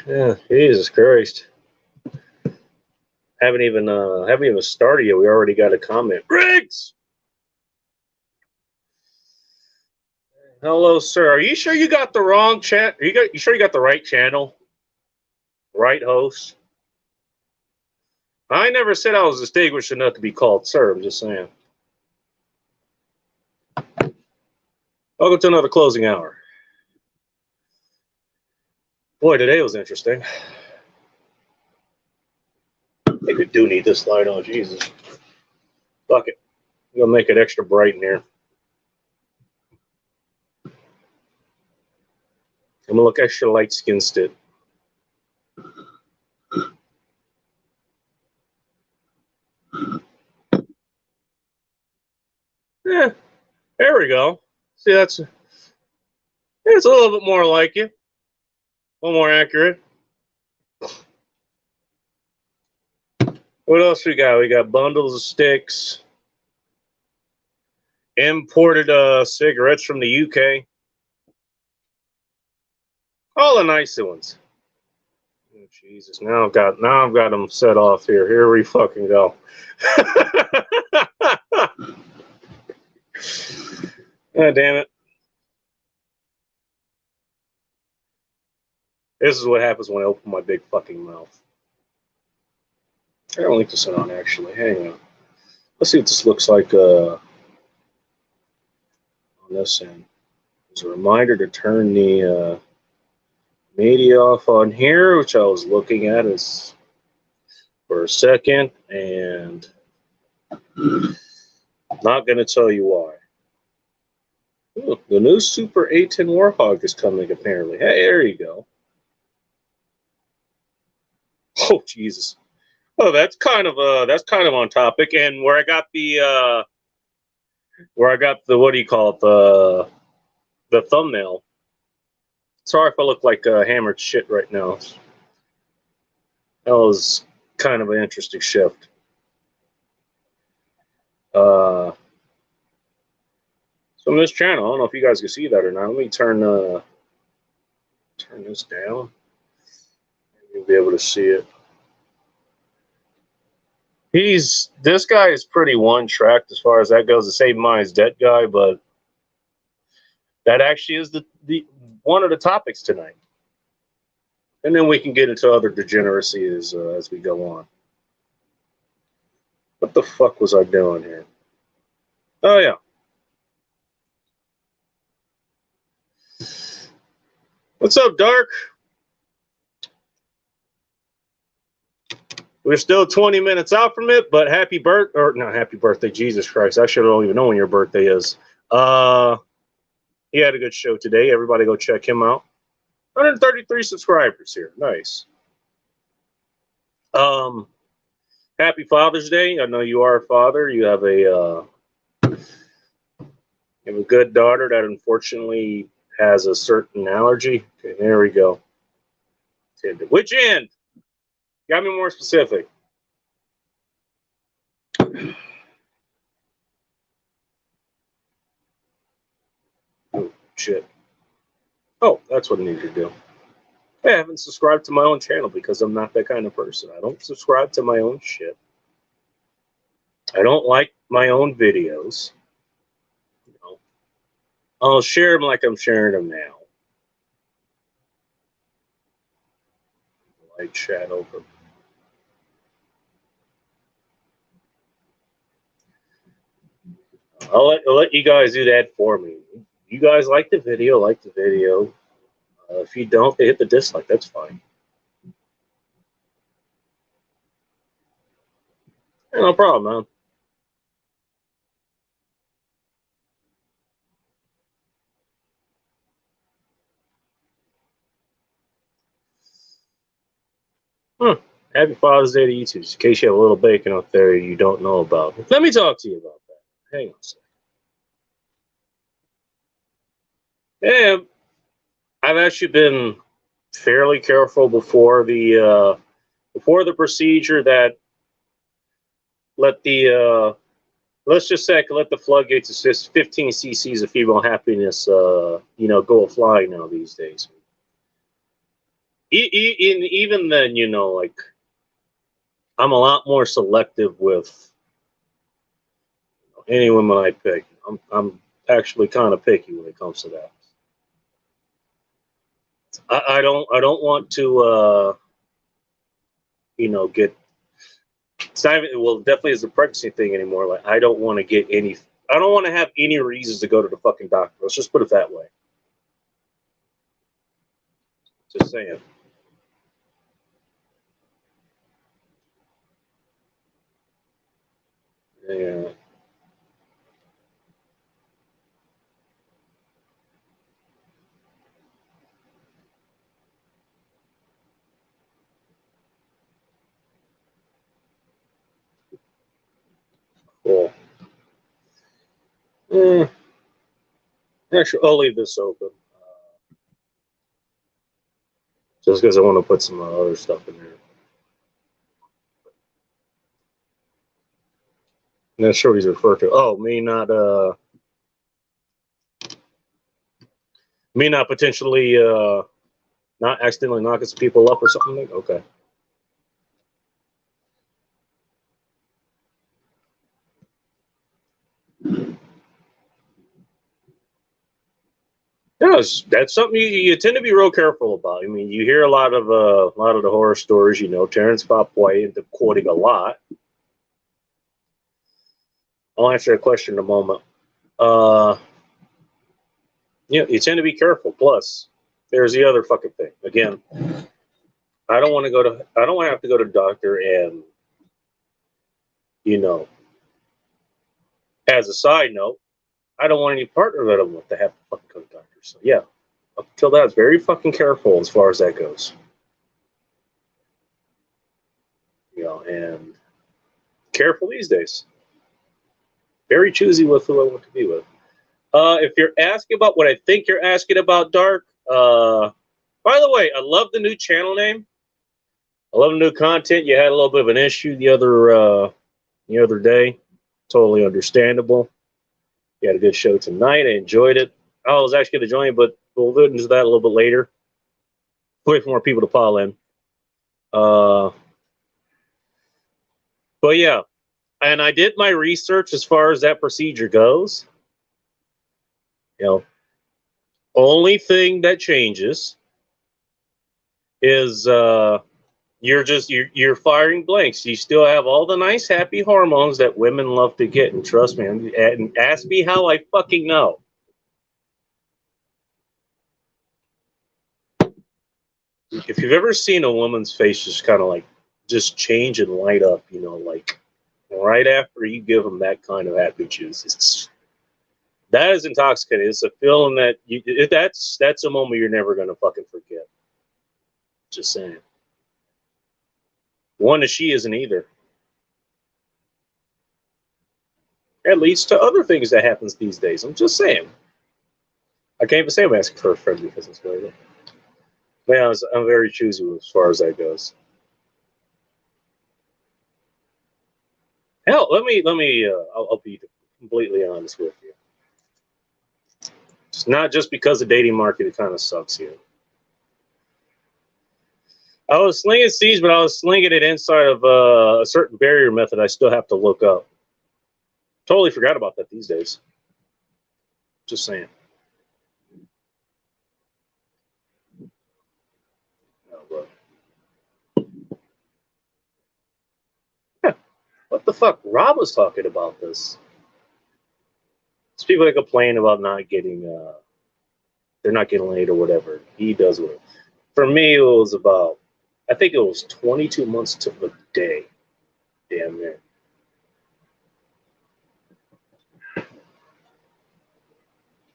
Yeah, Jesus Christ. Haven't even started yet. We already got a comment. Riggs! Hello, sir. Are you sure you got the wrong chat? You sure you got the right channel? Right host? I never said I was distinguished enough to be called sir. I'm just saying. Welcome to another closing hour. Boy, today was interesting. Maybe we do need this light on. Jesus. Fuck it. I'm going to make it extra bright in here. I'm going to look extra light-skinned still. Yeah, there we go. See, it's a little bit more like you. A little more accurate. What else we got? We got bundles of sticks. Imported cigarettes from the UK. All the nicer ones. Oh, Jesus, now I've got them set off here. Here we fucking go. God damn it. This is what happens when I open my big fucking mouth. I don't link this on actually. Hang on. Let's see what this looks like on this end. There's a reminder to turn the media off on here, which I was looking at is for a second, and not going to tell you why. Ooh, the new Super A10 Warhawk is coming apparently. Hey, there you go. Oh Jesus. Oh, that's kind of on topic, and where I got the what do you call it, the thumbnail. Sorry if I look like hammered shit right now. That was kind of an interesting shift. So on this channel, I don't know if you guys can see that or not. Let me turn this down. You'll be able to see it. This guy is pretty one-tracked as far as that goes. The Save Mine's Dead guy, but that actually is the one of the topics tonight. And then we can get into other degeneracy as we go on. What the fuck was I doing here? Oh yeah. What's up, Dark? We're still 20 minutes out from it, but happy birthday, Jesus Christ. Actually, I don't even know when your birthday is. He had a good show today. Everybody go check him out. 133 subscribers here. Nice. Happy Father's Day. I know you are a father. You have a good daughter that unfortunately has a certain allergy. Okay, there we go. Which end? Got me more specific. Oh, shit. Oh, that's what I need to do. I haven't subscribed to my own channel because I'm not that kind of person. I don't subscribe to my own shit. I don't like my own videos. You know, I'll share them like I'm sharing them now. Light chat over. I'll let you guys do that for me. You guys like the video, if you don't, they hit the dislike. That's fine. Yeah, no problem, man. Happy Father's Day to you too, just in case you have a little bacon up there you don't know about. Let me talk to you about that. Hang on a second. Yeah, I've actually been fairly careful before the procedure that let the let's just say I can let the floodgates of 15 cc's of female happiness go flying now these days. Even then, you know, like, I'm a lot more selective with any woman I pick. I'm actually kind of picky when it comes to that. I don't want to you know, get, it's not even, well, definitely is a pregnancy thing anymore. Like, I don't want to get any, I don't want to have any reasons to go to the fucking doctor. Let's just put it that way. Just saying. Yeah. Cool. Eh, actually, I'll leave this open. Just because I want to put some other stuff in there. I'm not sure what he's referred to. Oh, me not potentially not accidentally knocking some people up or something like. Okay. Yeah, that's something you tend to be real careful about. I mean, you hear a lot of the horror stories. You know, Terrence Bob White ended up quoting a lot. I'll answer that question in a moment. Yeah, you tend to be careful. Plus, there's the other fucking thing. Again, I don't want to have to go to the doctor and, you know, as a side note, I don't want any partner that I want to have to fucking go to the doctor. So yeah, up until that, it's very fucking careful as far as that goes. You know, and careful these days. Very choosy with who I want to be with. If you're asking about what I think you're asking about, Dark, by the way, I love the new channel name. I love the new content. You had a little bit of an issue the other day. Totally understandable. You had a good show tonight. I enjoyed it. I was actually going to join, but we'll get into that a little bit later. Wait for more people to pile in. But yeah, and I did my research as far as that procedure goes. You know, only thing that changes is you're firing blanks. You still have all the nice happy hormones that women love to get, and trust me, and ask me how I fucking know. If you've ever seen a woman's face just kind of like just change and light up, you know, like right after you give them that kind of happy juice, that is intoxicating. It's a feeling that that's a moment you're never gonna fucking forget. Just saying. One that she isn't either. That leads to other things that happens these days. I'm just saying. I can't even say I'm asking for a friend because it's very good. Man, I'm very choosy as far as that goes. Hell, I'll be completely honest with you. It's not just because the dating market, it kind of sucks here. I was slinging seeds, but I was slinging it inside of a certain barrier method I still have to look up. Totally forgot about that these days. Just saying. Yeah. What the fuck? Rob was talking about this. It's people that complain about not getting, they're not getting laid or whatever. He does it. For me, it was about, I think it was 22 months to the day. Damn near.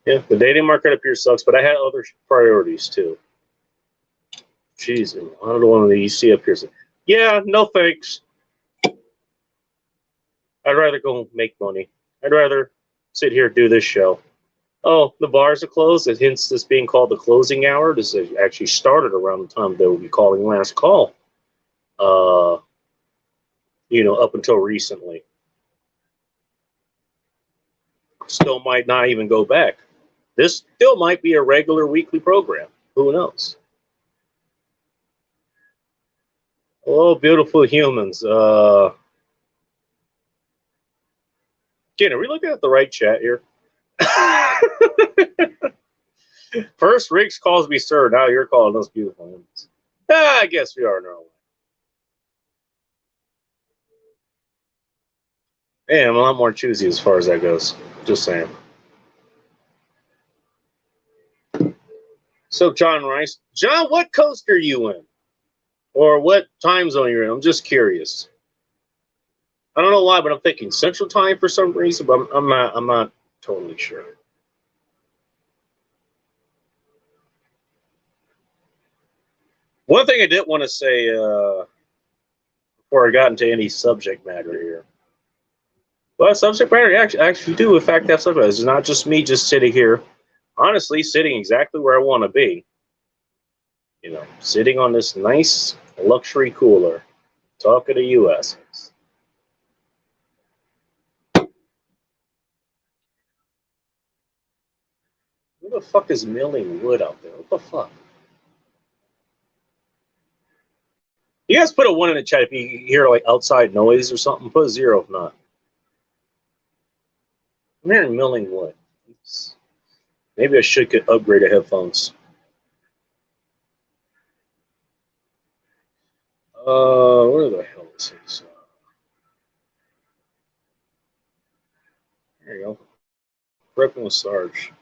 Yeah, the dating market up here sucks, but I had other priorities too. Jeez, I don't know one of the you see up here. Yeah, no thanks. I'd rather go make money. I'd rather sit here and do this show. Oh, the bars are closed. Hence this being called the closing hour. This actually started around the time they will be calling last call. You know, up until recently. Still might not even go back. This still might be a regular weekly program. Who knows? Hello, beautiful humans. Again, are we looking at the right chat here? First, Riggs calls me sir. Now you're calling us beautiful humans. I guess we are in our own way. Hey, I'm a lot more choosy as far as that goes. Just saying. So, John Rice. John, what coast are you in? Or what time zone you're in? I'm just curious. I don't know why, but I'm thinking Central Time for some reason, but I'm not totally sure. One thing I did want to say before I got into any subject matter here. Well, subject matter actually do, in fact, have subject matter. It's not just me just sitting here, honestly, sitting exactly where I want to be. You know, sitting on this nice luxury cooler, talking to U.S. Who the fuck is milling wood out there? What the fuck? You guys put a 1 in the chat if you hear like outside noise or something. Put a 0 if not. I'm hearing milling wood. Maybe I should get upgraded headphones. Where the hell is this? There you go. Prepping with Sarge.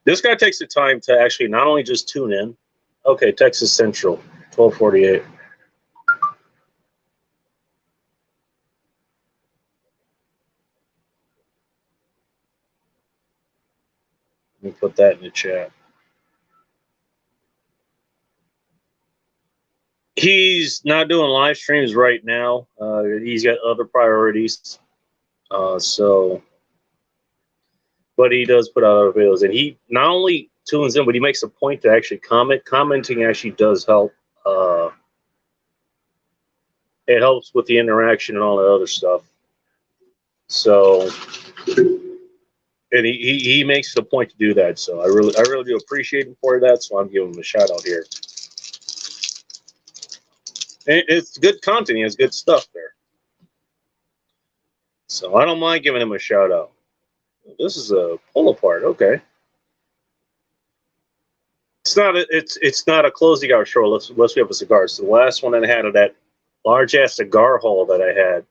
This guy takes the time to actually not only just tune in. Okay, Texas Central, 1248. Let me put that in the chat. He's not doing live streams right now. He's got other priorities. But he does put out other videos, and he not only tunes in, but he makes a point to actually comment. Commenting actually does help. It helps with the interaction and all the other stuff. So, and he makes it a point to do that. So I really do appreciate him for that. So I'm giving him a shout out here. And it's good content. He has good stuff there. So I don't mind giving him a shout out. This is a pull apart. Okay. It's not a closing out show unless we have a cigar. So the last one I had of that large ass cigar haul that I had,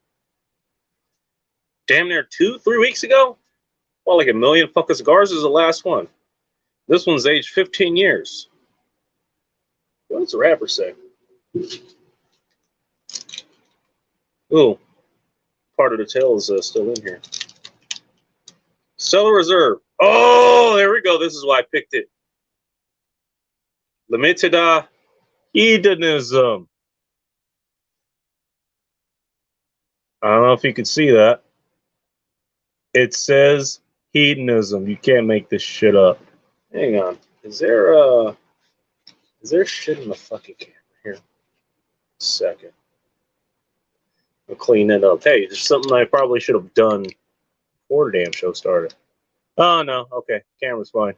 damn near 2-3 weeks ago. Well, like a million fucking cigars is the last one. This one's aged 15 years. What does the rapper say? Ooh, part of the tail is still in here. Cellar Reserve. Oh, there we go. This is why I picked it. Limited hedonism. I don't know if you can see that. It says hedonism. You can't make this shit up. Hang on. Is there shit in the fucking camera here? Second. I'll clean it up. Hey, there's something I probably should have done before the damn show started. Oh no, okay. Camera's fine.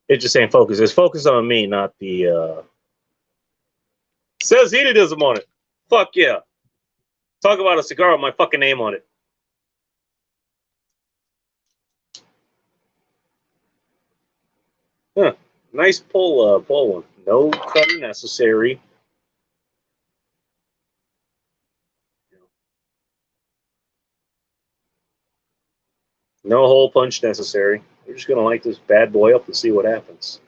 It just ain't focused. It's focused on me, not the says hedonism on it. Fuck yeah. Talk about a cigar with my fucking name on it. Huh. Nice pull one. No cutter necessary. No hole punch necessary. We're just gonna light this bad boy up and see what happens.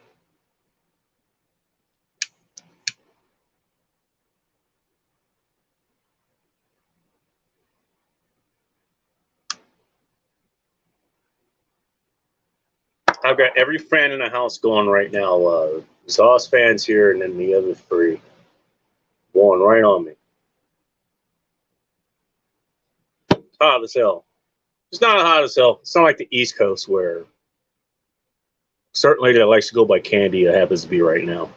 I've got every fan in the house going right now. Sauce fans here, and then the other three going right on me. Hot as hell. It's not hot as hell. It's not like the East Coast where certain lady that likes to go by Candy happens to be right now.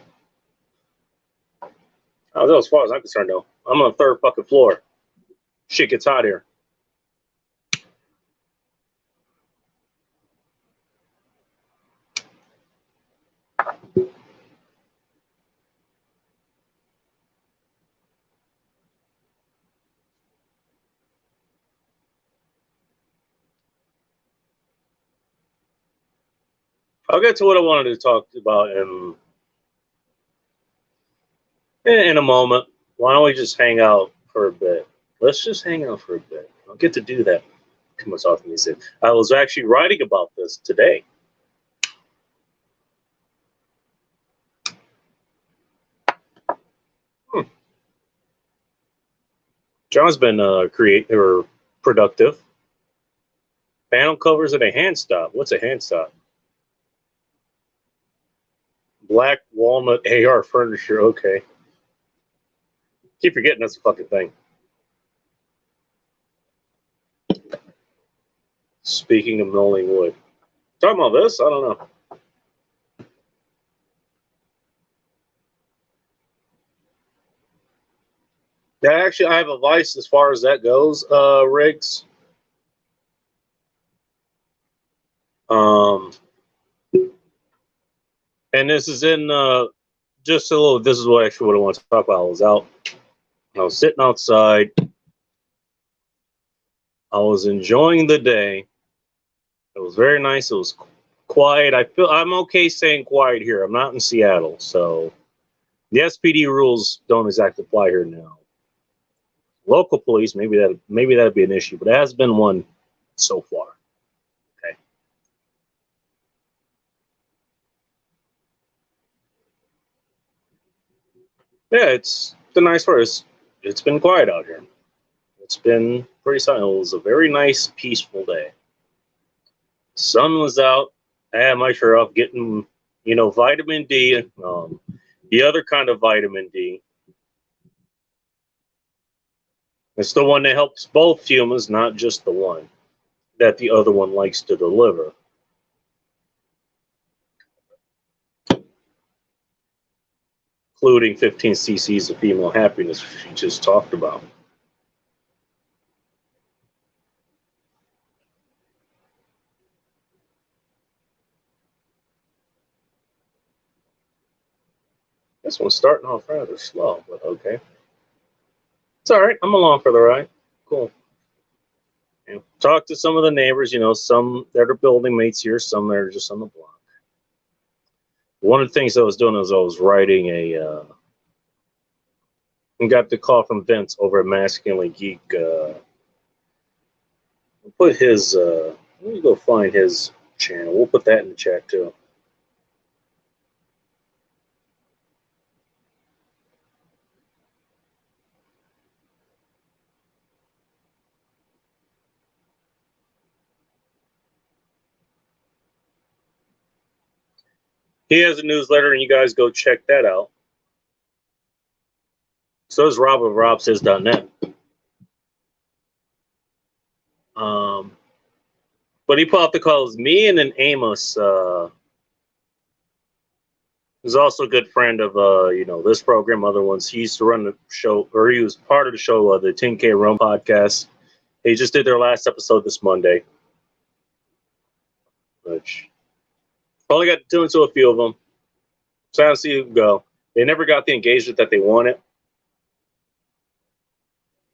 As far as I'm concerned, though, I'm on the third fucking floor. Shit gets hot here. I'll get to what I wanted to talk about in a moment. Why don't we just hang out for a bit? Let's just hang out for a bit. I'll get to do that. Come on, talk to me. I was actually writing about this today. John's been productive. Panel covers and a hand stop. What's a hand stop? Black walnut AR furniture. Okay. Keep forgetting that's a fucking thing. Speaking of milling wood. Talking about this? I don't know. Yeah, actually, I have a vice as far as that goes, Riggs. And this is in just a little. This is what I want to talk about. I was sitting outside. I was enjoying the day. It was very nice. It was quiet. I'm okay saying quiet here. I'm not in Seattle, so the SPD rules don't exactly apply here now. Local police, maybe that'd be an issue, but it has been one so far. Okay. Yeah, it's the nice part. It's been quiet out here. It's been pretty silent. It was a very nice, peaceful day. Sun was out. I had my shirt off, getting vitamin D, the other kind of vitamin D. It's the one that helps both humans, not just the one that the other one likes to deliver. Including 15 cc's of female happiness, which we just talked about. This one's starting off rather slow, but okay. It's all right. I'm along for the ride. Cool. Talk to some of the neighbors, some that are building mates here, some that are just on the block. One of the things I was doing is I was writing and got the call from Vince over at Masculinely Geek. Put his, let me go find his channel. We'll put that in the chat too. He has a newsletter, and you guys go check that out. So is Rob of RobSays.net. But he put out the calls. Me and then Amos, who's also a good friend of this program, other ones. He used to run the show, or he was part of the show, the 10K Run podcast. They just did their last episode this Monday. Which probably got to into a few of them. So I'll see who go. They never got the engagement that they wanted.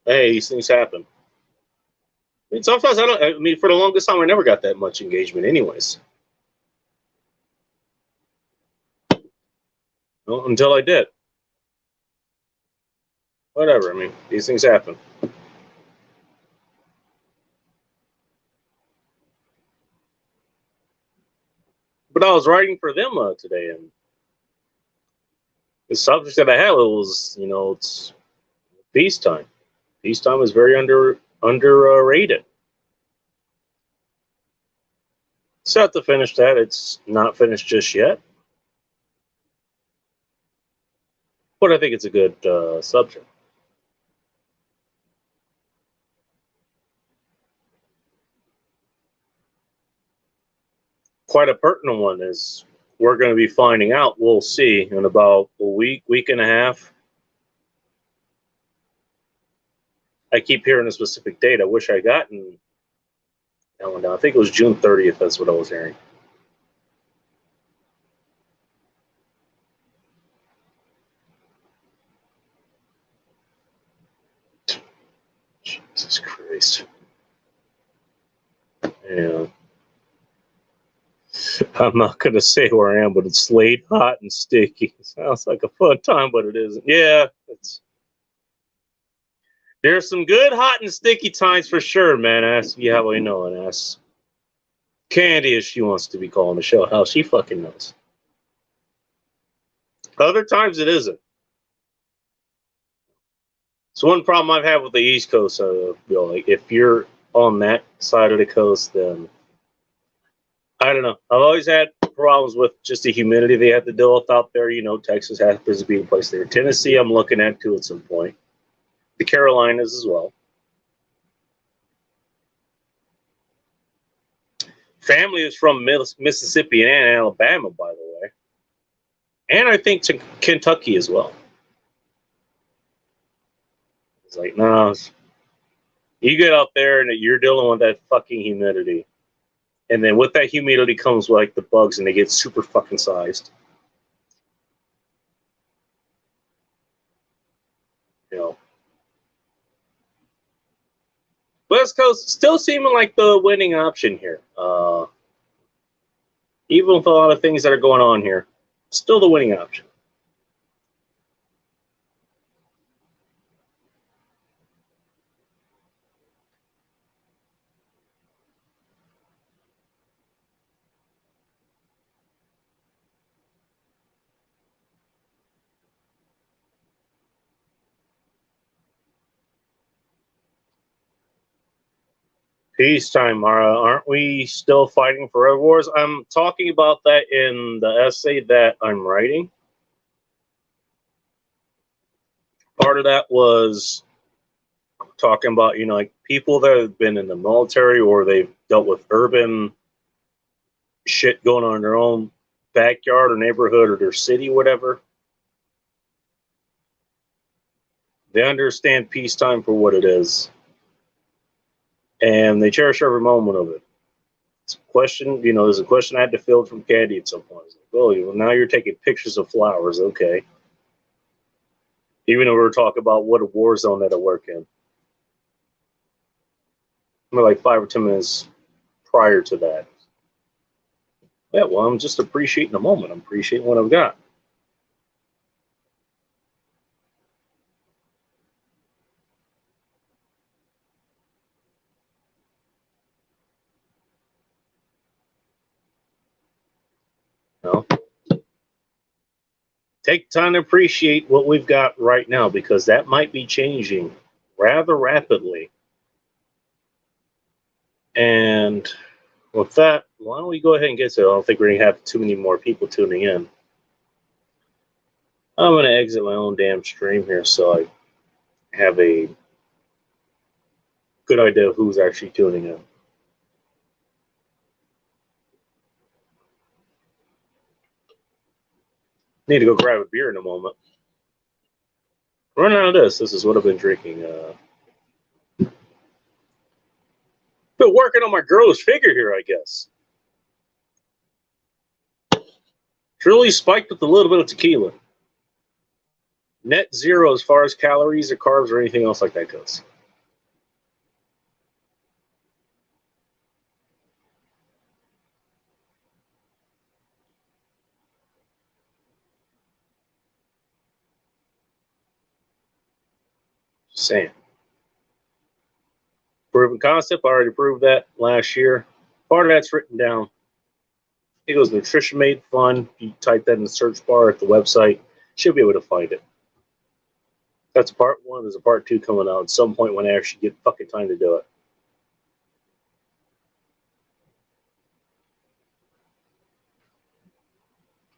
Hey, these things happen. I mean, sometimes for the longest time, I never got that much engagement anyways. Well, until I did. Whatever, I mean, these things happen. But I was writing for them today, and the subject that I had was, it's peacetime. Peacetime is very underrated. Set to finish that. It's not finished just yet, but I think it's a good subject. Quite a pertinent one, as we're going to be finding out. We'll see in about a week and a half. I keep hearing a specific date. I wish I gotten that one down. I think it was June 30th. That's what I was hearing. Jesus Christ. Yeah. I'm not going to say where I am, but it's late, hot, and sticky. Sounds like a fun time, but it isn't. Yeah, there's some good, hot, and sticky times for sure, man. Ask you how I know, and ask Candy if she wants to be calling the show. Hell, she fucking knows. Other times it isn't. So one problem I've had with the East Coast, like if you're on that side of the coast, then I don't know. I've always had problems with just the humidity they have to deal with out there. You know, Texas happens to be a place there. Tennessee, I'm looking at too at some point. The Carolinas as well. Family is from Mississippi and Alabama, by the way, and I think to Kentucky as well. It's like, no, you get out there and you're dealing with that fucking humidity. And then with that humidity comes like the bugs and they get super fucking sized. You know. West Coast still seeming like the winning option here. Even with a lot of things that are going on here, still the winning option. Peacetime, aren't we still fighting forever wars? I'm talking about that in the essay that I'm writing. Part of that was talking about, you know, like people that have been in the military or they've dealt with urban shit going on in their own backyard or neighborhood or their city, whatever. They understand peacetime for what it is. And they cherish every moment of it. It's a question, you know, there's a question I had to field from Caddy at some point. It's like, oh, well, now you're taking pictures of flowers, okay. Even though we were talking about what a war zone that I work in. Like 5 or 10 minutes prior to that. Yeah, well, I'm just appreciating the moment. I'm appreciating what I've got. You know? Take time to appreciate what we've got right now because that might be changing rather rapidly. And with that, why don't we go ahead and get to it? I don't think we're going to have too many more people tuning in. I'm going to exit my own damn stream here so I have a good idea of who's actually tuning in. Need to go grab a beer in a moment. Run out of this. This is what I've been drinking. Been working on my girlish figure here, I guess. Truly spiked with a little bit of tequila. Net zero as far as calories or carbs or anything else like that goes. Just saying. Proven concept. I already proved that last year. Part of that's written down. It goes Nutrition Made Fun. You type that in the search bar at the website. Should be able to find it. That's part one. There's a part two coming out at some point when I actually get fucking time to do it.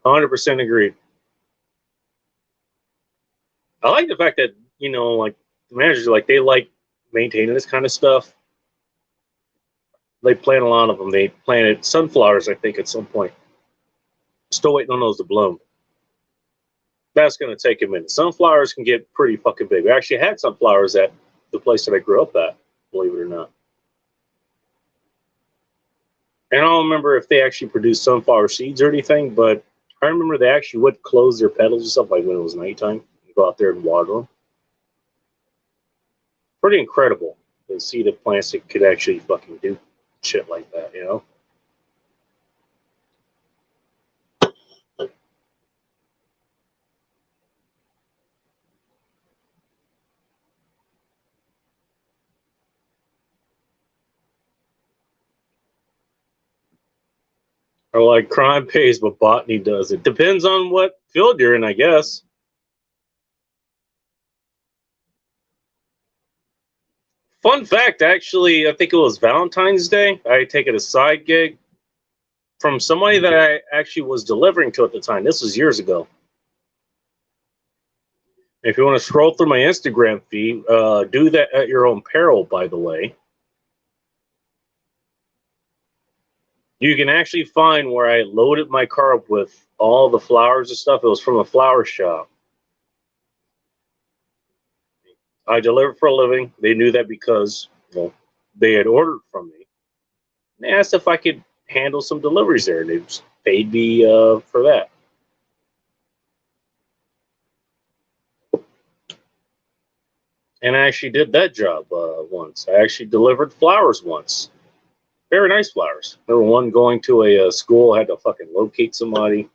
%, agreed. I like the fact that, you know, like the managers, like they like maintaining this kind of stuff. They plant a lot of them. They planted sunflowers, I think, at some point. Still waiting on those to bloom. That's going to take a minute. Sunflowers can get pretty fucking big. We actually had sunflowers at the place that I grew up at, believe it or not. And I don't remember if they actually produced sunflower seeds or anything, but I remember they actually would close their petals and stuff like when it was nighttime. Go out there and water them. Pretty incredible to see the plants that could actually fucking do shit like that, you know? Or like crime pays, but botany does. It depends on what field you're in, I guess. Fun fact, actually, I think it was Valentine's Day. I had taken a side gig from somebody that I actually was delivering to at the time. This was years ago. If you want to scroll through my Instagram feed, do that at your own peril, by the way. You can actually find where I loaded my car up with all the flowers and stuff. It was from a flower shop. I deliver for a living. They knew that because, well, they had ordered from me. They asked if I could handle some deliveries there. They just paid me for that. And I actually did that job once. I actually delivered flowers once. Very nice flowers. Remember one going to a school, had to fucking locate somebody.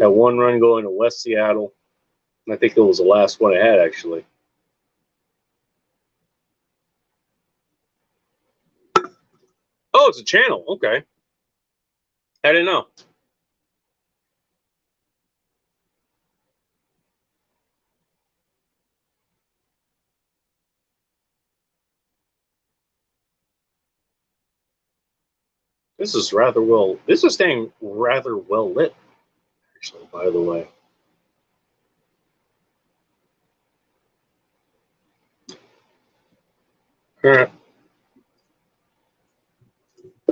Had one run going to West Seattle. And I think it was the last one I had, actually. Oh, it's a channel. Okay. I didn't know. This is rather well. This is staying rather well lit, actually. By the way, I'm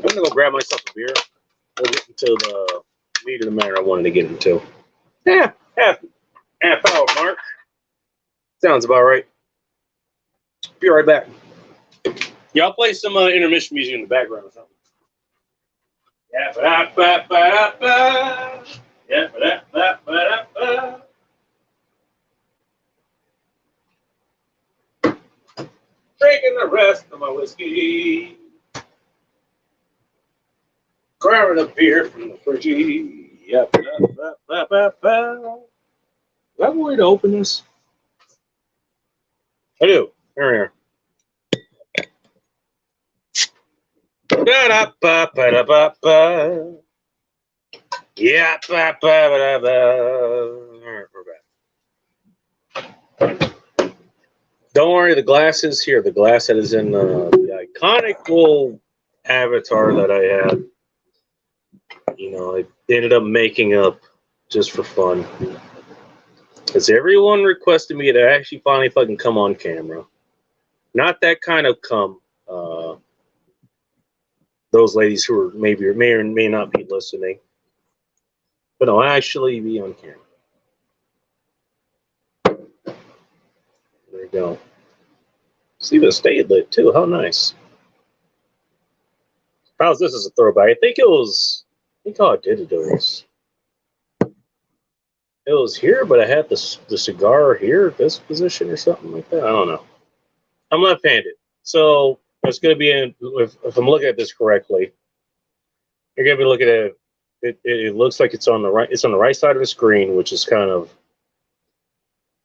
gonna go grab myself a beer. We'll get into the meat of the matter I wanted to get into. Yeah, half hour mark. Sounds about right. Be right back. Yeah, I'll play some intermission music in the background or something. Yeah, ba-da-ba-ba-da-ba. Yeah, ba-da-ba-ba-da-ba. Drinking the rest of my whiskey. Grabbing a beer from the fridge. Yeah, ba-da-ba-ba-ba-ba. Do I have a way to open this? I do. Here. Da-da-ba-ba-da-ba-ba. Yeah, ba-ba-ba-da-ba. We're back. Don't worry, the glass is here. The glass that is in the iconic little avatar that I had. You know, I ended up making up just for fun. Because everyone requested me to actually finally fucking come on camera. Not that kind of come. Those ladies who are may or may not be listening. But I'll actually be on camera. There you go. See, the stayed lit too. How nice. How's this as a throwback? I think how I did it was. It was here, but I had the cigar here, this position or something like that. I don't know. I'm left-handed, so it's going to be in. If I'm looking at this correctly, you're going to be looking at it. It looks like it's on the right. It's on the right side of the screen, which is kind of.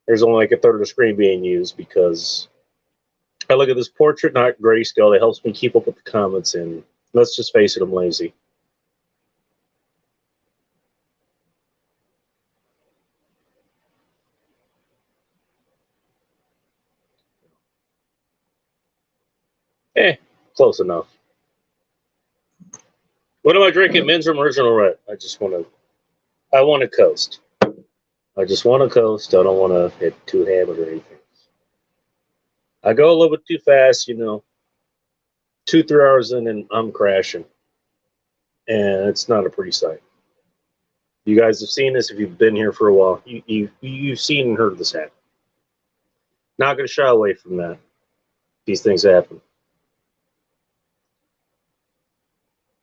There's only like a third of the screen being used because I look at this portrait, not grayscale. That helps me keep up with the comments, and let's just face it, I'm lazy. Close enough. What am I drinking? Men's Original Red. I want to coast. I just want to coast. I don't want to hit too hammered or anything. I go a little bit too fast, 2-3 hours in and I'm crashing. And it's not a pretty sight. You guys have seen this if you've been here for a while. You've seen and heard this happen. Not going to shy away from that. These things happen.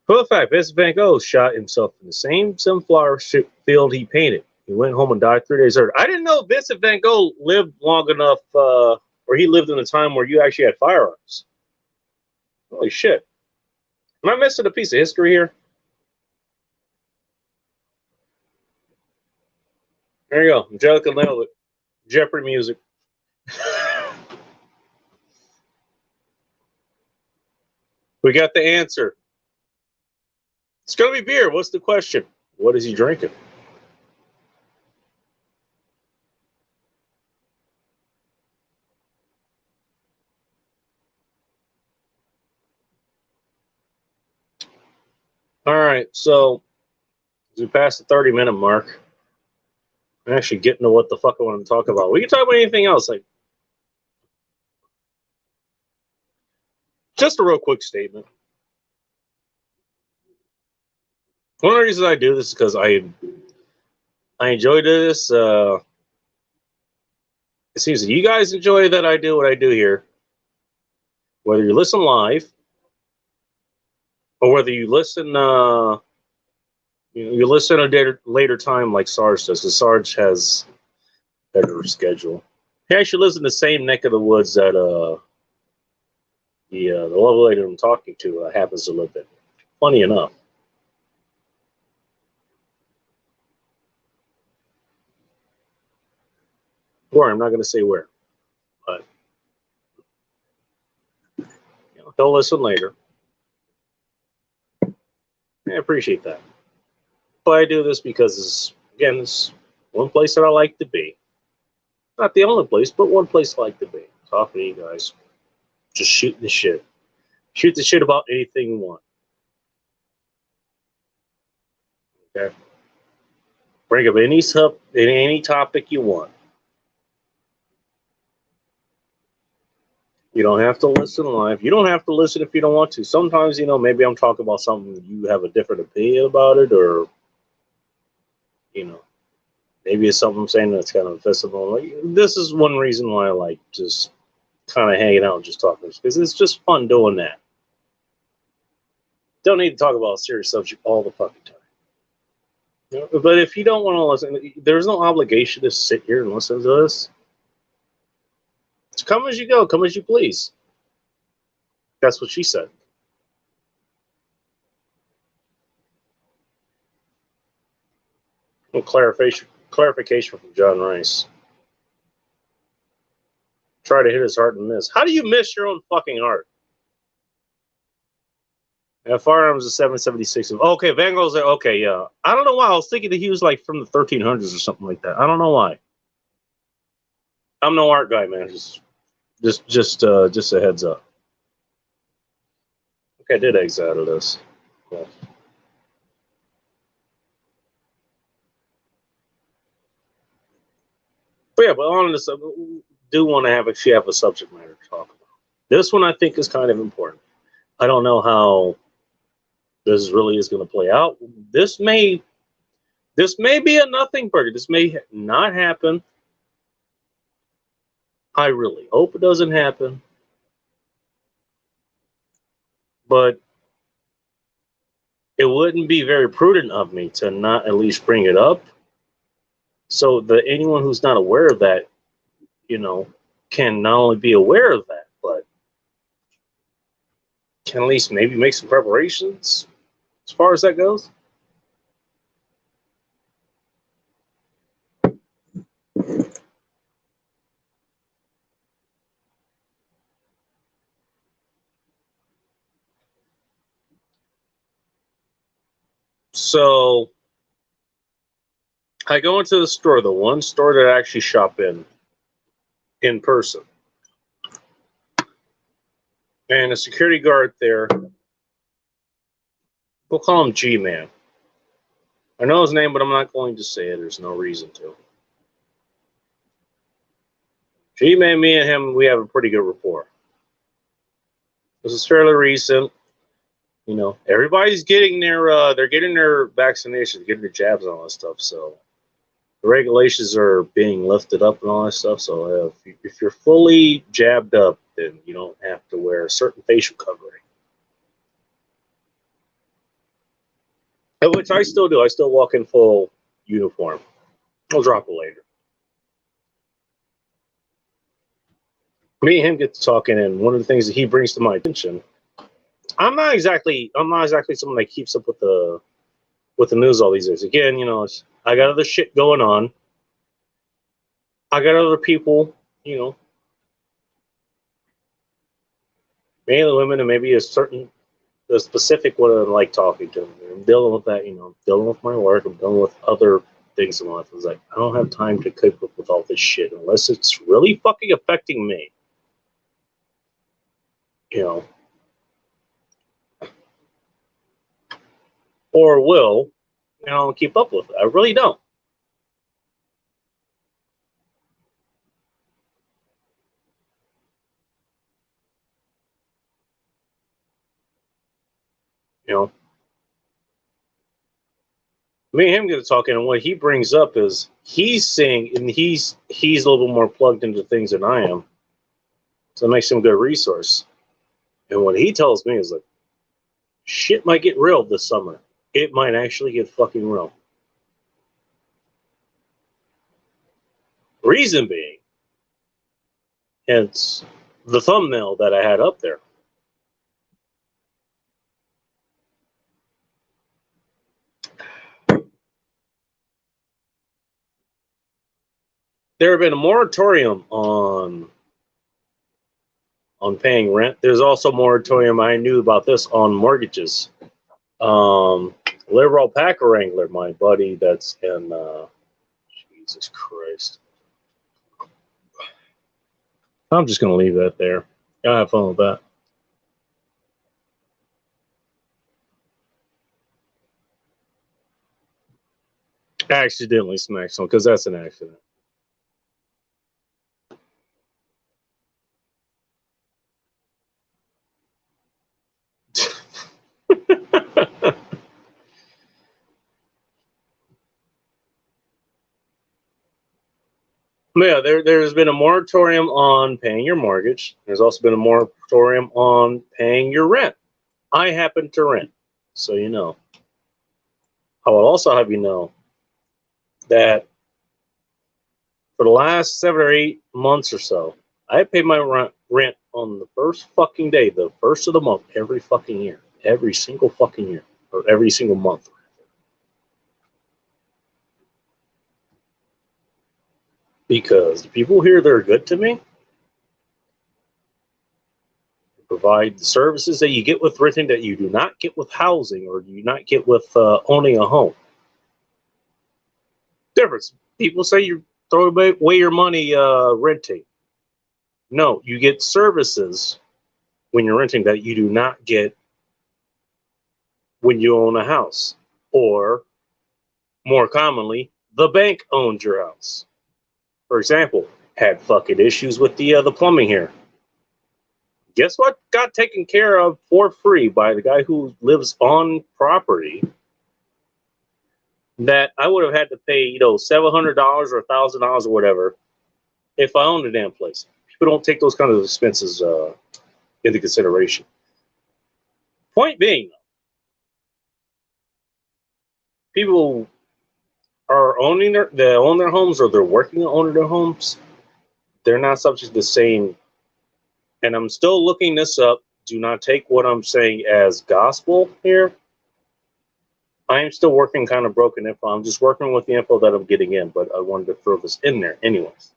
For the fact, Vincent Van Gogh shot himself in the same sunflower field he painted. He went home and died 3 days later. I didn't know Vincent Van Gogh lived long enough, or he lived in a time where you actually had firearms. Holy shit. Am I missing a piece of history here? There you go. Angelica nailed it. Jeopardy music. We got the answer. It's gonna be beer. What's the question? What is he drinking? All right, so as we passed the 30-minute mark, I'm actually getting to what the fuck I want to talk about. We can talk about anything else, like just a real quick statement. One of the reasons I do this is because I enjoy this. It seems that you guys enjoy that I do what I do here, whether you listen live or whether you listen. You listen a later time like Sarge does, because Sarge has better schedule. He actually lives in the same neck of the woods that the lovely lady I'm talking to happens to live in. Funny enough. Or I'm not going to say where, but he'll listen later. I appreciate that. But I do this because, again, it's one place that I like to be. Not the only place, but one place I like to be. Talking to you guys. Just shooting the shit. Shoot the shit about anything you want. Okay? Bring up any topic you want. You don't have to listen live. You don't have to listen if you don't want to. Sometimes, maybe I'm talking about something you have a different opinion about it, or, maybe it's something I'm saying that's kind of offensive. Like, this is one reason why I like just kind of hanging out and just talking, because it's just fun doing that. Don't need to talk about a serious subject all the fucking time. But if you don't want to listen, there's no obligation to sit here and listen to this. It's come as you go, come as you please. That's what she said. Well, clarification from John Rice. Try to hit his heart and miss. How do you miss your own fucking heart? Firearms is 776. Okay, Van Gogh's there. Okay, yeah. I don't know why. I was thinking that he was like from the 1300s or something like that. I don't know why. I'm no art guy, man. Just a heads up. Okay, I did exit out of this. Cool. But yeah, but on this, I do want to have a subject matter to talk about. This one I think is kind of important. I don't know how this really is going to play out. This may be a nothing burger. This may not happen. I really hope it doesn't happen. But it wouldn't be very prudent of me to not at least bring it up, so that anyone who's not aware of that, can not only be aware of that, but can at least maybe make some preparations as far as that goes. So I go into the store, the one store that I actually shop in person. And a security guard there, we'll call him G-Man. I know his name, but I'm not going to say it. There's no reason to. G-Man, me and him, we have a pretty good rapport. This is fairly recent. Everybody's getting they're getting their vaccinations, getting their jabs and all that stuff. So the regulations are being lifted up and all that stuff. So if you're fully jabbed up, then you don't have to wear a certain facial covering. Which I still do. I still walk in full uniform. I'll drop it later. Me and him get to talking, and one of the things that he brings to my attention, I'm not exactly someone that keeps up with the news all these days. Again, I got other shit going on. I got other people, mainly women, and maybe a certain the specific what I like talking to them. I'm dealing with that, I'm dealing with my work. I'm dealing with other things in life. It's like, I don't have time to cope up with all this shit unless it's really fucking affecting me. Or will, keep up with it. I really don't. Me and him get to talking, and what he brings up is he's saying, and he's a little bit more plugged into things than I am, so it makes him a good resource. And what he tells me is like, shit might get real this summer. It might actually get fucking real. Reason being, it's the thumbnail that I had up there. There have been a moratorium on paying rent. There's also a moratorium, I knew about this, on mortgages. Liberal Packer Wrangler, my buddy that's in Jesus Christ. I'm just going to leave that there. Y'all have fun with that. Accidentally smacked someone, because that's an accident. Yeah, there's been a moratorium on paying your mortgage. There's also been a moratorium on paying your rent. I happen to rent, so you know. I will also have you know that for the last 7 or 8 months or so, I pay my rent on the first fucking day, the first of the month, every fucking year. Every single fucking year. Or every single month. Because the people here that are good to me provide the services that you get with renting that you do not get with housing or do not get with owning a home. Difference. People say you throw away your money renting. No, you get services when you're renting that you do not get when you own a house. Or, more commonly, the bank owns your house. For example, had fucking issues with the plumbing here. Guess what got taken care of for free by the guy who lives on property that I would have had to pay, $700 or $1,000 or whatever if I owned a damn place. People don't take those kind of expenses into consideration. Point being, people are they own their homes or they're working on owning their homes. They're not subject to the same. And I'm still looking this up. Do not take what I'm saying as gospel here. I am still working kind of broken info. I'm just working with the info that I'm getting in, but I wanted to throw this in there anyways.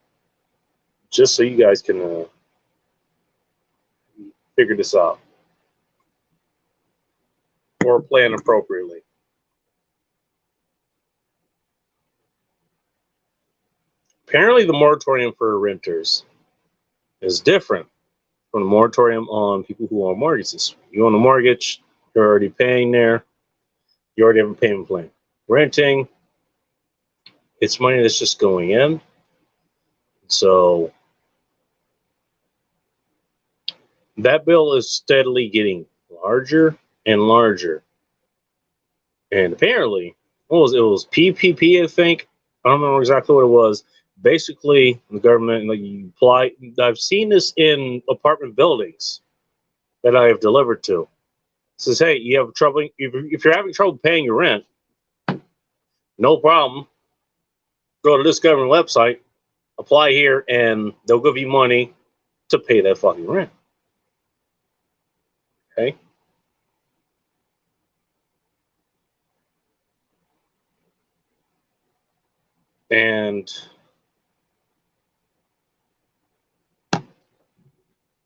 Just so you guys can figure this out. Or plan appropriately. Apparently the moratorium for renters is different from the moratorium on people who own mortgages. You own a mortgage, you're already paying there, you already have a payment plan. Renting, it's money that's just going in. So that bill is steadily getting larger and larger. And apparently, it was PPP, I think. I don't remember exactly what it was. Basically, the government, like, you apply. I've seen this in apartment buildings that I have delivered to. It says, hey, you have trouble. If you're having trouble paying your rent, no problem. Go to this government website, apply here, and they'll give you money to pay that fucking rent. Okay? And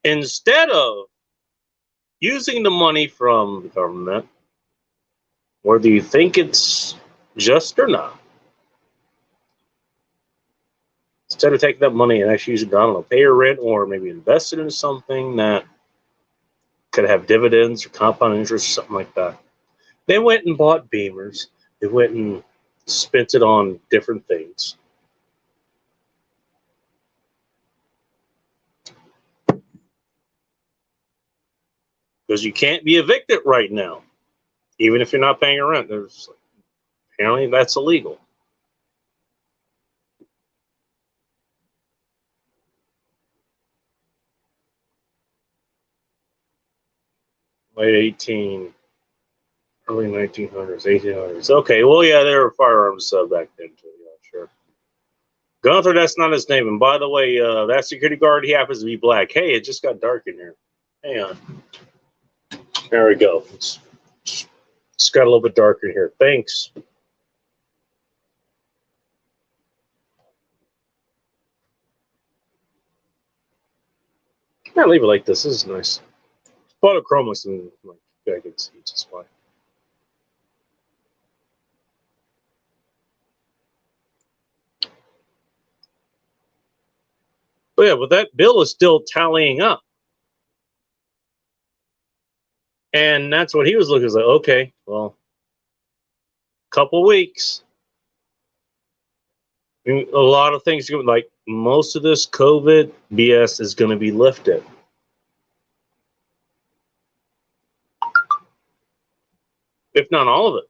instead of using the money from the government, whether you think it's just or not. Instead of taking that money and actually using it, I don't know, pay your rent or maybe invest it in something that could have dividends or compound interest or something like that. They went and bought Beamers. They went and spent it on different things. Because you can't be evicted right now, even if you're not paying your rent. There's apparently that's illegal. Late early 1900s, 1800s. Okay, well, yeah, there were firearms back then too. Yeah, sure. Gunther, that's not his name. And by the way, that security guard, he happens to be black. Hey, it just got dark in here. Hang on. There we go. It's got a little bit darker in here. Thanks. I'll leave it like this. This is nice. Photochromas and like I can see just fine. But yeah, but that bill is still tallying up. And that's what he was looking at. Like, okay, well, couple weeks. I mean, a lot of things, like most of this COVID BS is going to be lifted. If not all of it.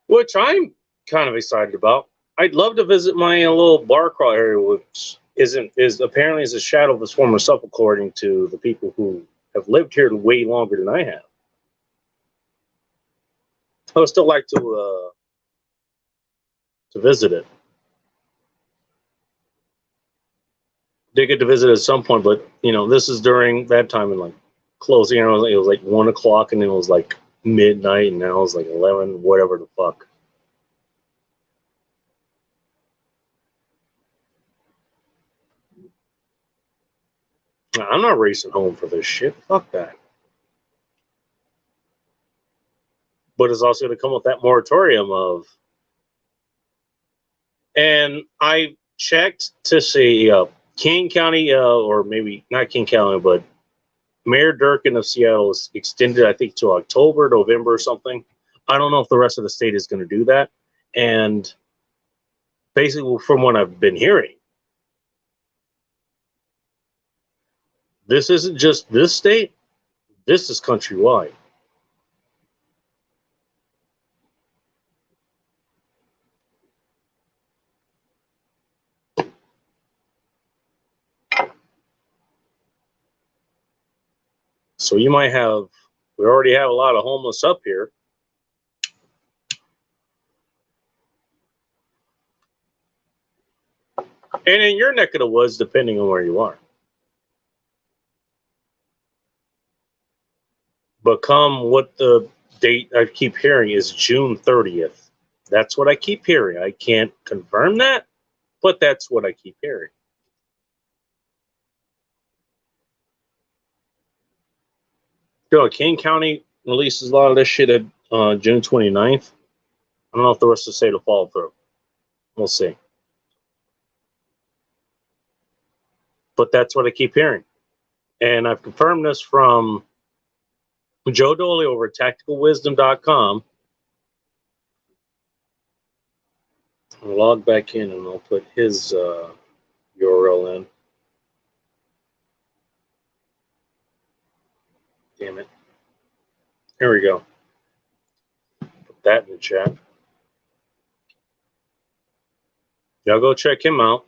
Which I'm kind of excited about. I'd love to visit my little bar crawl area, which is apparently is a shadow of this former self, according to the people who have lived here way longer than I have. I would still like to visit it. Did get to visit at some point, but this is during that time and like closing. It was like 1 o'clock, and then it was like midnight, and now it's like 11, whatever the fuck. I'm not racing home for this shit. Fuck that. But it's also going to come with that moratorium of. And I checked to see King County, or maybe not King County, but Mayor Durkin of Seattle is extended, I think, to October, November, or something. I don't know if the rest of the state is going to do that. And basically, from what I've been hearing, this isn't just this state, this is countrywide. So you might have, we already have a lot of homeless up here. And in your neck of the woods, depending on where you are. But come what the date I keep hearing is June 30th. That's what I keep hearing. I can't confirm that, but that's what I keep hearing. King County releases a lot of this shit at June 29th. I don't know if the rest of the state will follow through. We'll see. But that's what I keep hearing. And I've confirmed this from Joe Doley over at tacticalwisdom.com. I'll log back in and I'll put his URL in. Damn it. Here we go. Put that in the chat. Y'all go check him out.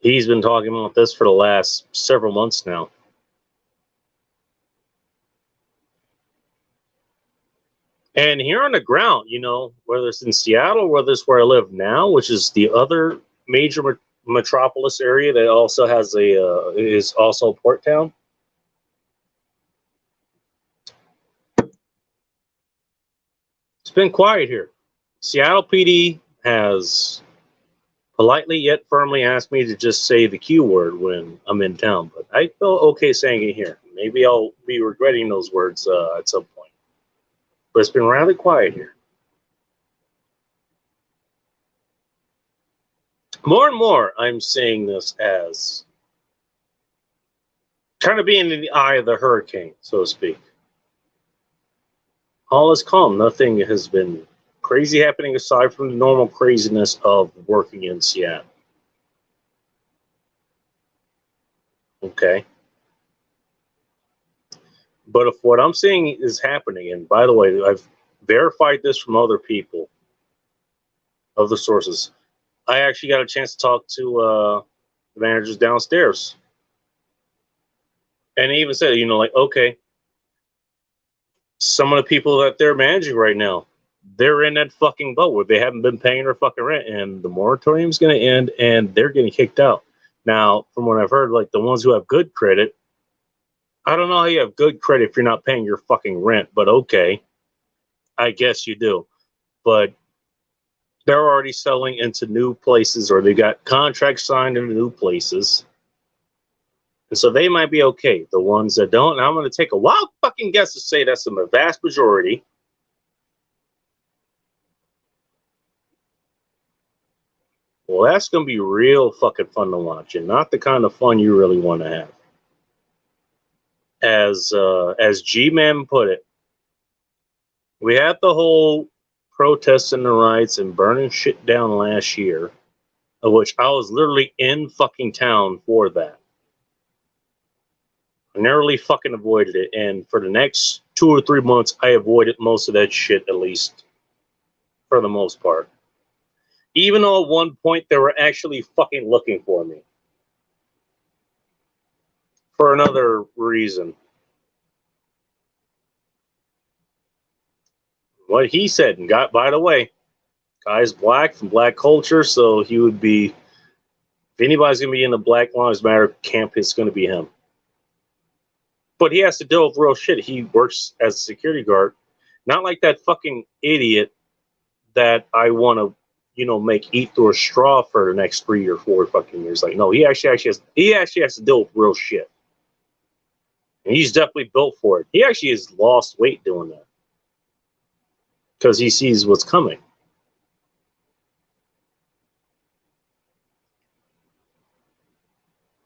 He's been talking about this for the last several months now. And here on the ground, whether it's in Seattle, whether it's where I live now, which is the other major metropolis area that also has is also a port town. It's been quiet here. Seattle PD has politely yet firmly asked me to just say the Q word when I'm in town, but I feel okay saying it here. Maybe I'll be regretting those words at some point. But it's been rather quiet here. More and more, I'm seeing this as kind of being in the eye of the hurricane, so to speak. All is calm. Nothing has been crazy happening aside from the normal craziness of working in Seattle. Okay. But if what I'm seeing is happening, and by the way, I've verified this from other people, other sources, I actually got a chance to talk to the managers downstairs. And he even said, you know, like, okay, some of the people that they're managing right now, they're in that fucking boat where they haven't been paying their fucking rent, and the moratorium's going to end, and they're getting kicked out. Now, from what I've heard, like the ones who have good credit, I don't know how you have good credit if you're not paying your fucking rent, but okay, I guess you do. But they're already selling into new places, or they got contracts signed into new places. And so they might be okay. The ones that don't, and I'm going to take a wild fucking guess to say that's the vast majority. Well, that's going to be real fucking fun to watch, and not the kind of fun you really want to have. As G-Man put it, we had the whole protests and the riots and burning shit down last year, of which I was literally in fucking town for that. I narrowly fucking avoided it, and for the next 2 or 3 months, I avoided most of that shit, at least for the most part. Even though at one point they were actually fucking looking for me. For another reason. What he said, and got, by the way, guy's black from black culture, so he would be, if anybody's going to be in the Black Lives Matter camp, it's going to be him. But he has to deal with real shit. He works as a security guard. Not like that fucking idiot that I want to, you know, make eat through a straw for the next 3 or 4 fucking years. Like, no, he actually has to deal with real shit. And he's definitely built for it. He actually has lost weight doing that. Because he sees what's coming. It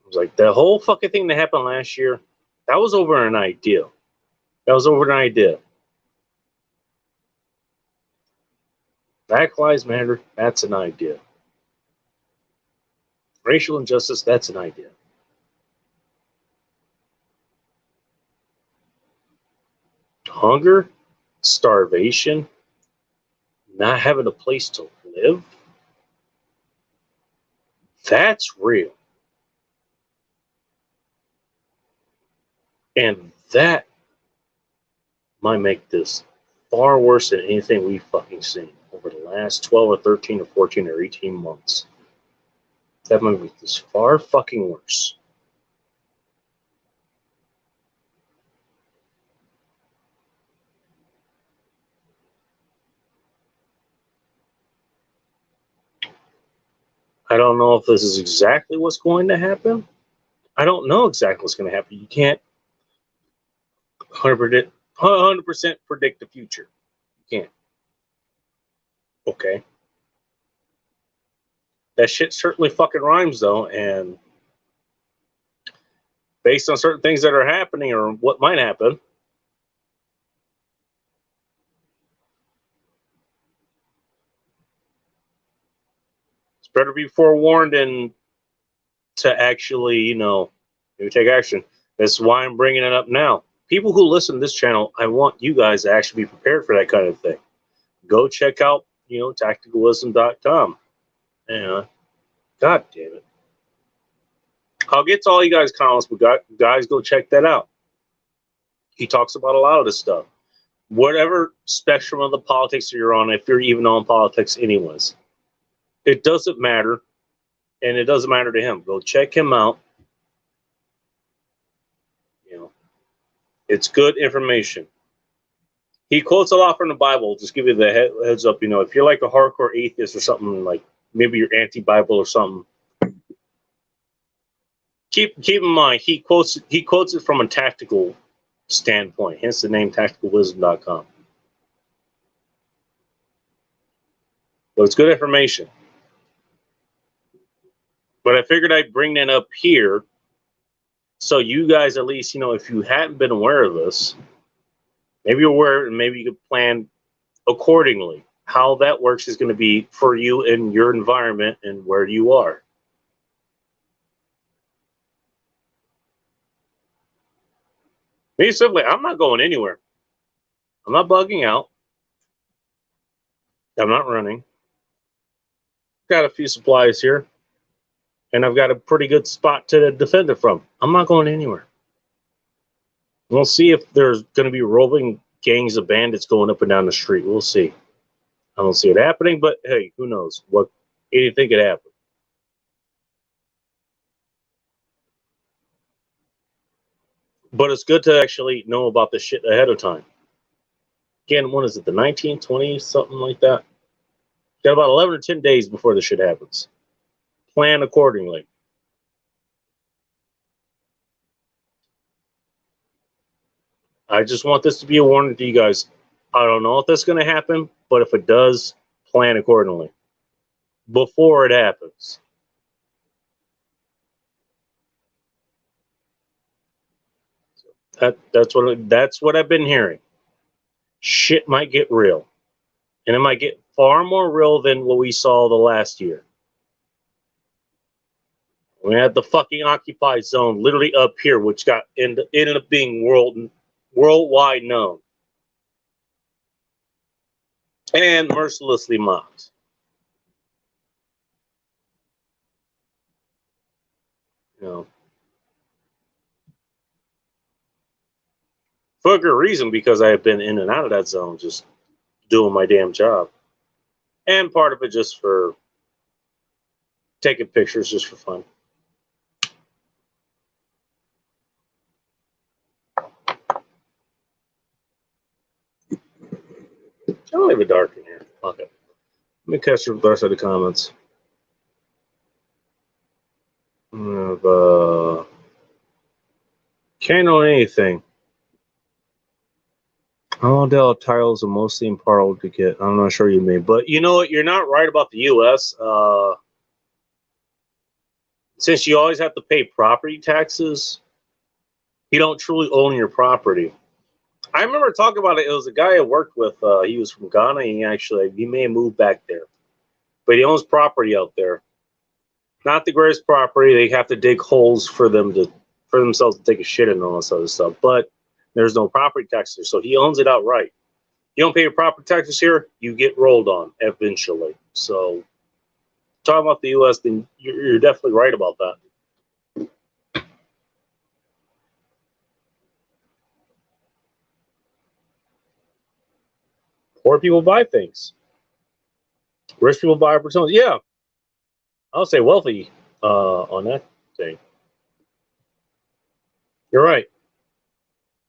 was like the whole fucking thing that happened last year, that was over an idea. Black Lives Matter, that's an idea. Racial injustice, that's an idea. Hunger, starvation, not having a place to live, that's real. And that might make this far worse than anything we've fucking seen over the last 12 or 13 or 14 or 18 months. That might make this far fucking worse. I don't know if this is exactly what's going to happen. I don't know exactly what's going to happen. You can't 100% predict the future. You can't. Okay. That shit certainly fucking rhymes, though, and based on certain things that are happening or what might happen, it's better be forewarned and to actually, you know, maybe take action. That's why I'm bringing it up now. People who listen to this channel, I want you guys to actually be prepared for that kind of thing. Go check out, you know, tacticalism.com. Yeah. God damn it. I'll get to all you guys' comments, but guys, go check that out. He talks about a lot of this stuff. Whatever spectrum of the politics you're on, if you're even on politics anyways, it doesn't matter, and it doesn't matter to him. Go check him out. You know, it's good information. He quotes a lot from the Bible. Just give you the heads up. You know, if you're like a hardcore atheist or something, like maybe you're anti-Bible or something, keep in mind he quotes it from a tactical standpoint. Hence the name tacticalwisdom.com. But it's good information. But I figured I'd bring that up here, so you guys at least, you know, if you hadn't been aware of this, maybe you're aware, and maybe you could plan accordingly. How that works is going to be for you and your environment and where you are. Me simply, I'm not going anywhere. I'm not bugging out. I'm not running. Got a few supplies here, and I've got a pretty good spot to defend it from. I'm not going anywhere. We'll see if there's going to be roving gangs of bandits going up and down the street. We'll see. I don't see it happening, but hey, who knows? What anything could happen. But it's good to actually know about this shit ahead of time. Again, when is it? The 19th, 20th, something like that? Got about 11 or 10 days before this shit happens. Plan accordingly. I just want this to be a warning to you guys. I don't know if that's going to happen, but if it does, plan accordingly before it happens. That's what I've been hearing. Shit might get real, and it might get far more real than what we saw the last year. We had the fucking occupied zone literally up here, which ended up being worldwide known and mercilessly mocked. You know, for a good reason, because I have been in and out of that zone, just doing my damn job, and part of it just for taking pictures, just for fun. I'll leave it dark in here. Fuck it. Let me catch the rest of the comments. Can't know anything. Dell titles are mostly impartial to get. I'm not sure you mean, but you know what? You're not right about the U.S. Since you always have to pay property taxes, you don't truly own your property. I remember talking about it. It was a guy I worked with. He was from Ghana. And he may have moved back there, but he owns property out there. Not the greatest property. They have to dig holes for themselves to take a shit and all this other stuff. But there's no property taxes, so he owns it outright. You don't pay your property taxes here, you get rolled on eventually. So, talking about the U.S., then you're definitely right about that. Poor people buy things. Rich people buy opportunities. Yeah, I'll say wealthy on that thing. You're right.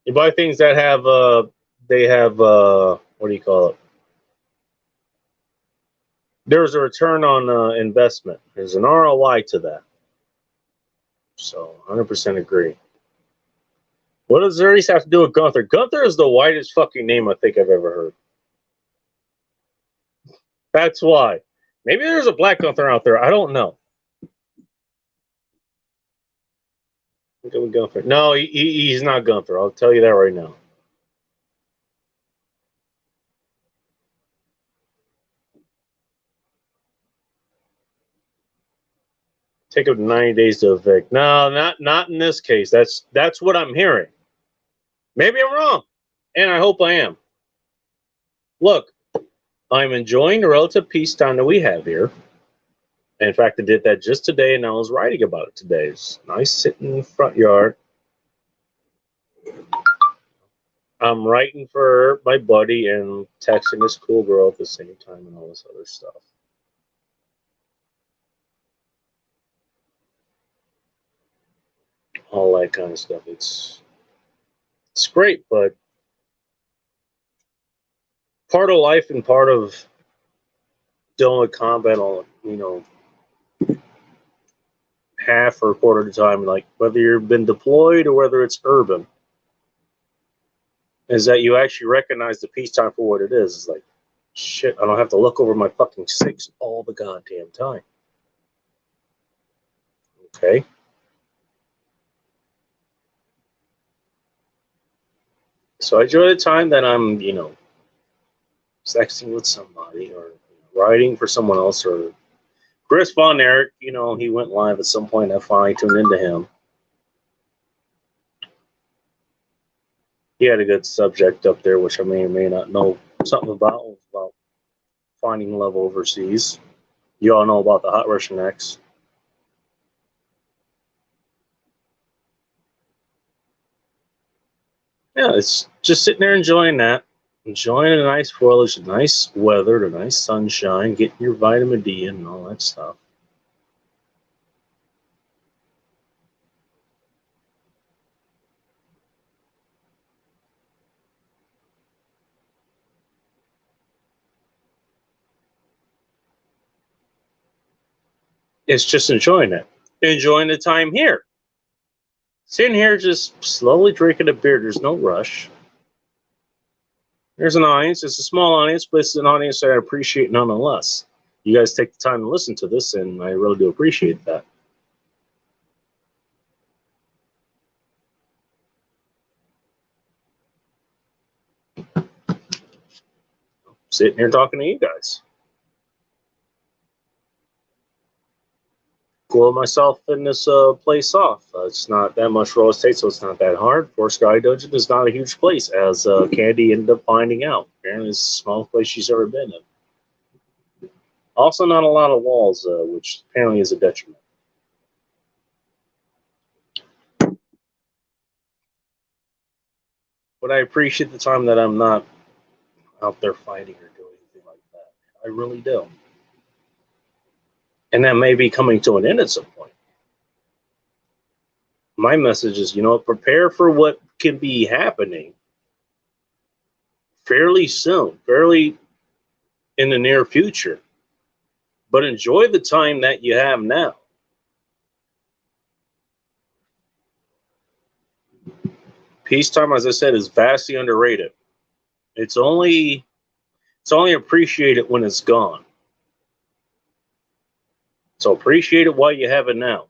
You buy things that have what do you call it? There's a return on investment. There's an ROI to that. So 100% agree. What does Zerys have to do with Gunther? Gunther is the whitest fucking name I think I've ever heard. That's why. Maybe there's a black Gunther out there. I don't know. Gunther. No, he's not Gunther. I'll tell you that right now. Take up 90 days to evict. No, not in this case. That's what I'm hearing. Maybe I'm wrong, and I hope I am. Look, I'm enjoying the relative peace time that we have here. In fact, I did that just today, and I was writing about it today. It's nice sitting in the front yard. I'm writing for my buddy and texting this cool girl at the same time and all this other stuff. All that kind of stuff. It's great, but part of life and part of dealing with combat on, half or a quarter of the time, like whether you've been deployed or whether it's urban, is that you actually recognize the peacetime for what it is. It's like, shit, I don't have to look over my fucking six all the goddamn time. Okay. So I enjoy the time that I'm, sexting with somebody or writing for someone else, or Chris Von Erich, he went live at some point. I finally tuned into him. He had a good subject up there, which I may or may not know something about finding love overseas. You all know about the Hot Russian X. Yeah, it's just sitting there enjoying that. Enjoying the nice foliage, the nice weather, the nice sunshine, getting your vitamin D in and all that stuff. It's just enjoying it. Enjoying the time here. Sitting here just slowly drinking a beer. There's no rush. There's an audience. It's a small audience, but it's an audience that I appreciate nonetheless. You guys take the time to listen to this, and I really do appreciate that. Sitting here talking to you guys. Cool myself in this place off. It's not that much real estate, so it's not that hard. For Sky Dungeon is not a huge place, as Candy ended up finding out. Apparently, it's the smallest place she's ever been in. Also, not a lot of walls, which apparently is a detriment. But I appreciate the time that I'm not out there fighting or doing anything like that. I really do. And that may be coming to an end at some point. My message is, prepare for what can be happening fairly soon, fairly in the near future. But enjoy the time that you have now. Peacetime, as I said, is vastly underrated. It's only appreciated when it's gone. So appreciate it while you have it now.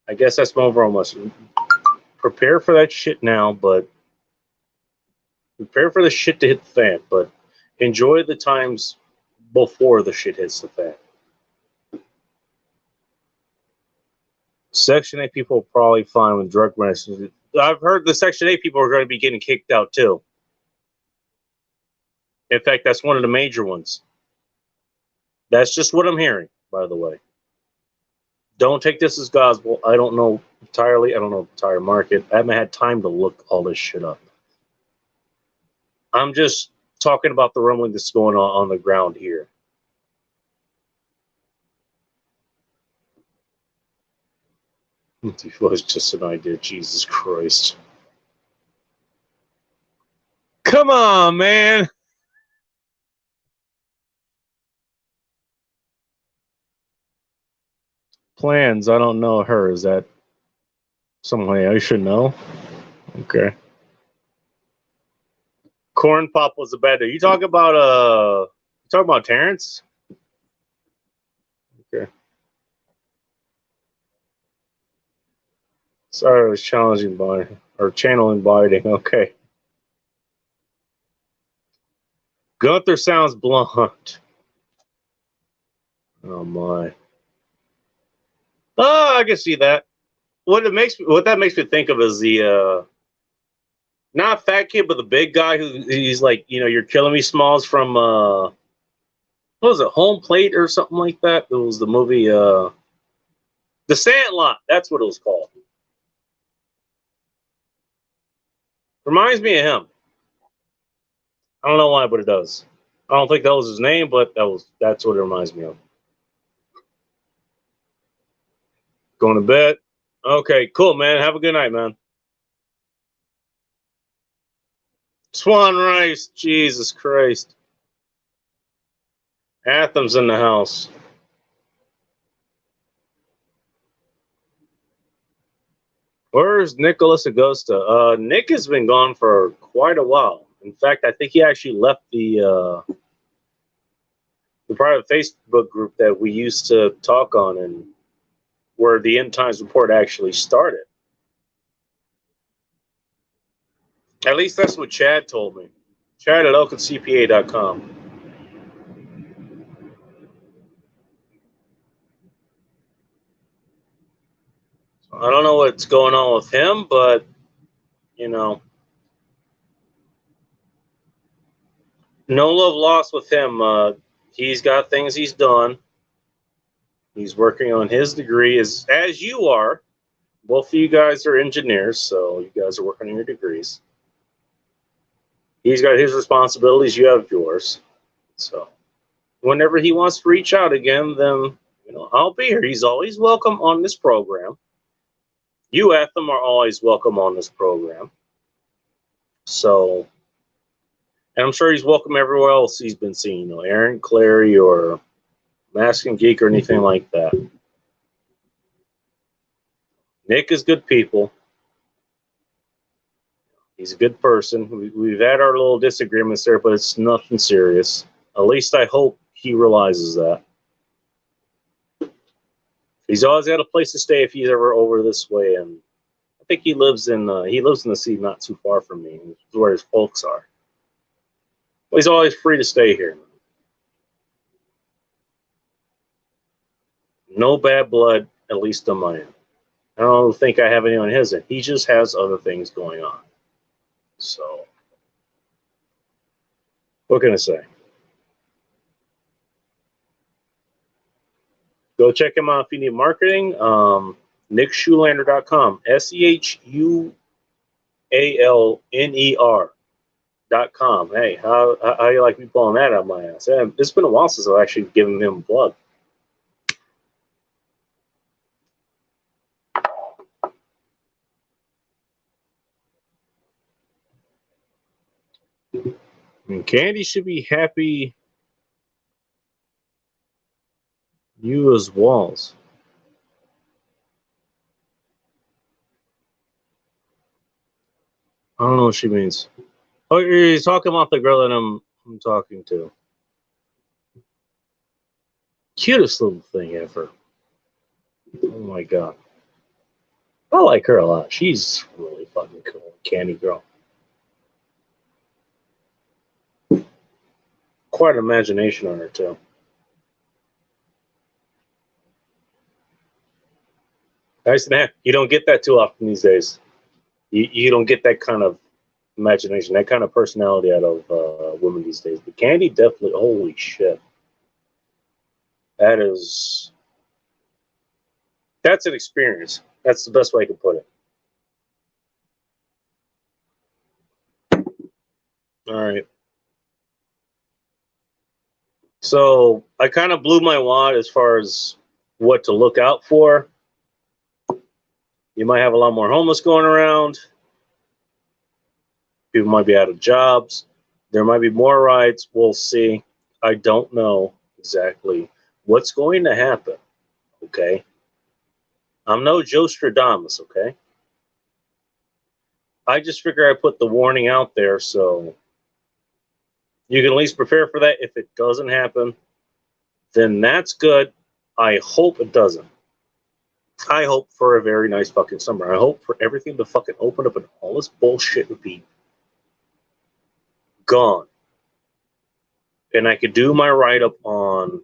I guess that's my overall message. Prepare for that shit now, but prepare for the shit to hit the fan, but enjoy the times before the shit hits the fan. Section 8 people are probably fine with drug messages. I've heard the Section 8 people are going to be getting kicked out too. In fact, that's one of the major ones. That's just what I'm hearing, by the way. Don't take this as gospel. I don't know entirely. I don't know the entire market. I haven't had time to look all this shit up. I'm just talking about the rumbling that's going on the ground here. It was just an idea. Jesus Christ. Come on, man. Plans. I don't know her. Is that somebody I should know? Okay. Corn Pop was a bad day. You talking about Terrence? Okay. Sorry, I was channeling biting. Okay. Gunther sounds blunt. Oh my. Oh, I can see that. What that makes me think of is the not fat kid, but the big guy he's like, you're killing me, Smalls from what was it, Home Plate or something like that? It was the movie The Sandlot. That's what it was called. Reminds me of him. I don't know why, but it does. I don't think that was his name, but that's what it reminds me of. Going to bed. Okay, cool, man. Have a good night, man. Swan Rice, Jesus Christ. Athem's in the house. Where's Nicholas Augusta? Nick has been gone for quite a while. In fact, I think he actually left the private Facebook group that we used to talk on and where the End Times Report actually started. At least that's what Chad told me. Chad at elkincpa.com. I don't know what's going on with him, but, you know, no love lost with him. He's got things he's done. He's working on his degree, as you are. Both of you guys are engineers, so you guys are working on your degrees. He's got his responsibilities, you have yours. So whenever he wants to reach out again, then, you know, I'll be here. He's always welcome on this program. You, Atham, are always welcome on this program. So, and I'm sure he's welcome everywhere else he's been seen, you know, Aaron Clary or Mask and Geek or anything like that. Nick is good people. He's a good person. We've had our little disagreements there, but it's nothing serious. At least I hope he realizes that. He's always got a place to stay if he's ever over this way, and I think he lives in the city not too far from me, where his folks are. Well, he's always free to stay here. No bad blood, at least on my end. I don't think I have any on his end. He just has other things going on. So, what can I say? Go check him out if you need marketing. NickSchulander.com. SEHUALNER.com. Hey, how you like me pulling that out of my ass? It's been a while since I've actually given him a plug. And Candy should be happy you as walls. I don't know what she means. Oh, you're talking about the girl that I'm talking to. Cutest little thing ever. Oh my god. I like her a lot. She's really fucking cool. Candy girl. Quite an imagination on her, too. Nice to have. You don't get that too often these days. You don't get that kind of imagination, that kind of personality out of women these days. But Candy definitely, holy shit. That's an experience. That's the best way I can put it. All right. So I kind of blew my wad as far as what to look out for. You might have a lot more homeless going around. People might be out of jobs. There might be more riots. We'll see. I don't know exactly what's going to happen. Okay. I'm no Joe Stradamus, okay? I just figure I put the warning out there so you can at least prepare for that. If it doesn't happen, then that's good. I hope it doesn't. I hope for a very nice fucking summer. I hope for everything to fucking open up and all this bullshit would be gone. And I could do my write-up on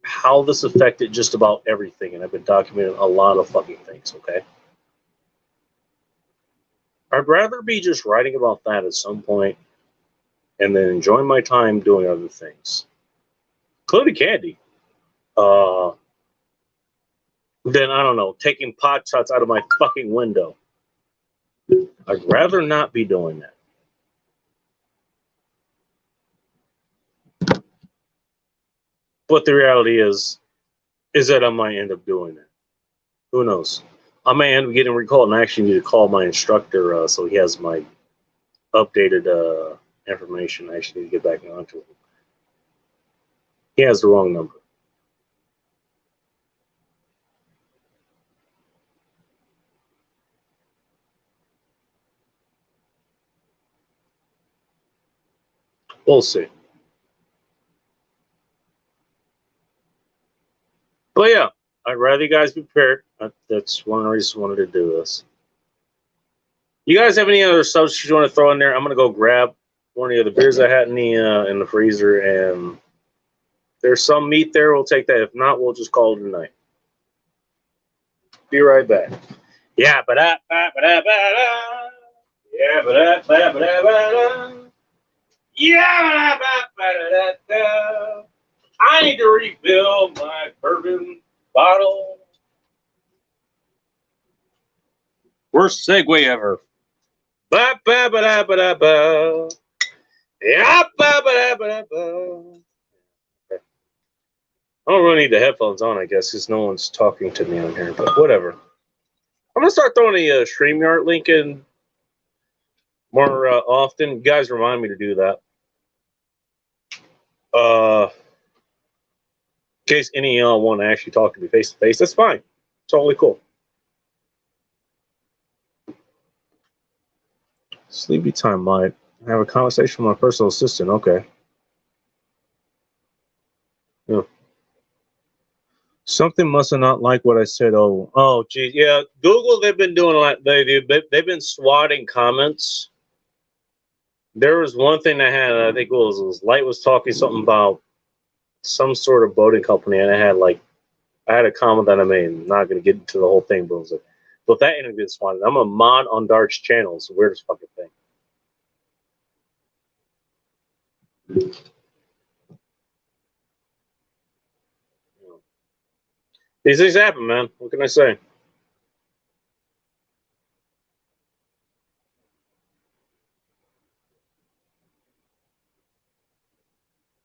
how this affected just about everything. And I've been documenting a lot of fucking things, okay? I'd rather be just writing about that at some point and then enjoying my time doing other things, including Candy. Then, I don't know, taking pot shots out of my fucking window. I'd rather not be doing that. But the reality is that I might end up doing that. Who knows? I may end up getting recalled and I actually need to call my instructor so he has my updated information. I actually need to get back onto him. He has the wrong number. We'll see. But yeah, I'd rather you guys be prepared. That's one of the reasons I wanted to do this. You guys have any other substitutes you want to throw in there? I'm gonna go grab one of the other beers I had in the freezer, and there's some meat there. We'll take that. If not, we'll just call it a night. Be right back. Yeah, ba-da, ba-da-ba-da. Yeah, ba-da, ba-da-ba-da. Yeah, ba-da-ba-da-da. I need to refill my bourbon bottle. Worst segue ever. Ba ba ba da ba da ba. Yeah, ba ba da ba da ba. Okay. I don't really need the headphones on, I guess, because no one's talking to me on here. But whatever. I'm gonna start throwing a StreamYard link in more often. You guys remind me to do that. In case any of y'all want to actually talk to me face to face, that's fine. Totally cool. Sleepy time might have a conversation with my personal assistant. Okay. Yeah. Something must have not liked what I said. Oh, geez, yeah. Google, they've been doing a lot. They've been swatting comments. There was one thing I had. I think it was Light was talking something about some sort of boating company, and I had a comment that I made. I'm not going to get into the whole thing, but it was like, but that interview is swatted. I'm a mod on Dark's channel. It's the weirdest fucking thing. These things happen, man. What can I say?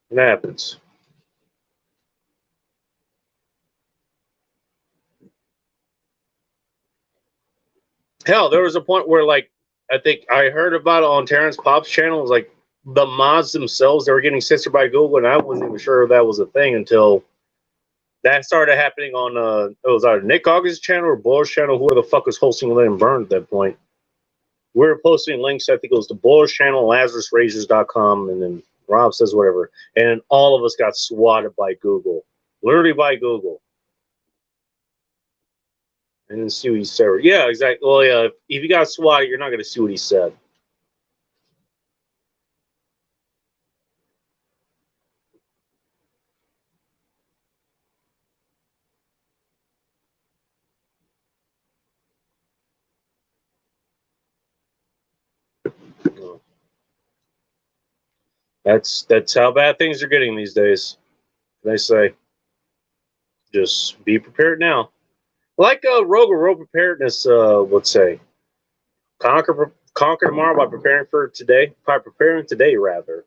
It happens. Hell, there was a point where, like, I think I heard about it on Terrence Pop's channel. It was like the mods themselves, they were getting censored by Google, and I wasn't even sure that was a thing until that started happening on it was either Nick Goggins' channel or Boyle's channel. Who the fuck was hosting Let Him Burn at that point? We were posting links. I think it was to Boyle's channel, LazarusRazors.com, and then Rob says whatever, and all of us got swatted by Google, literally by Google. And then see what he said. Yeah, exactly. Well, yeah, if you got swatted, you're not going to see what he said. That's how bad things are getting these days. They say, just be prepared now. Like Rogue Preparedness would say, conquer tomorrow by preparing for today. By preparing today, rather.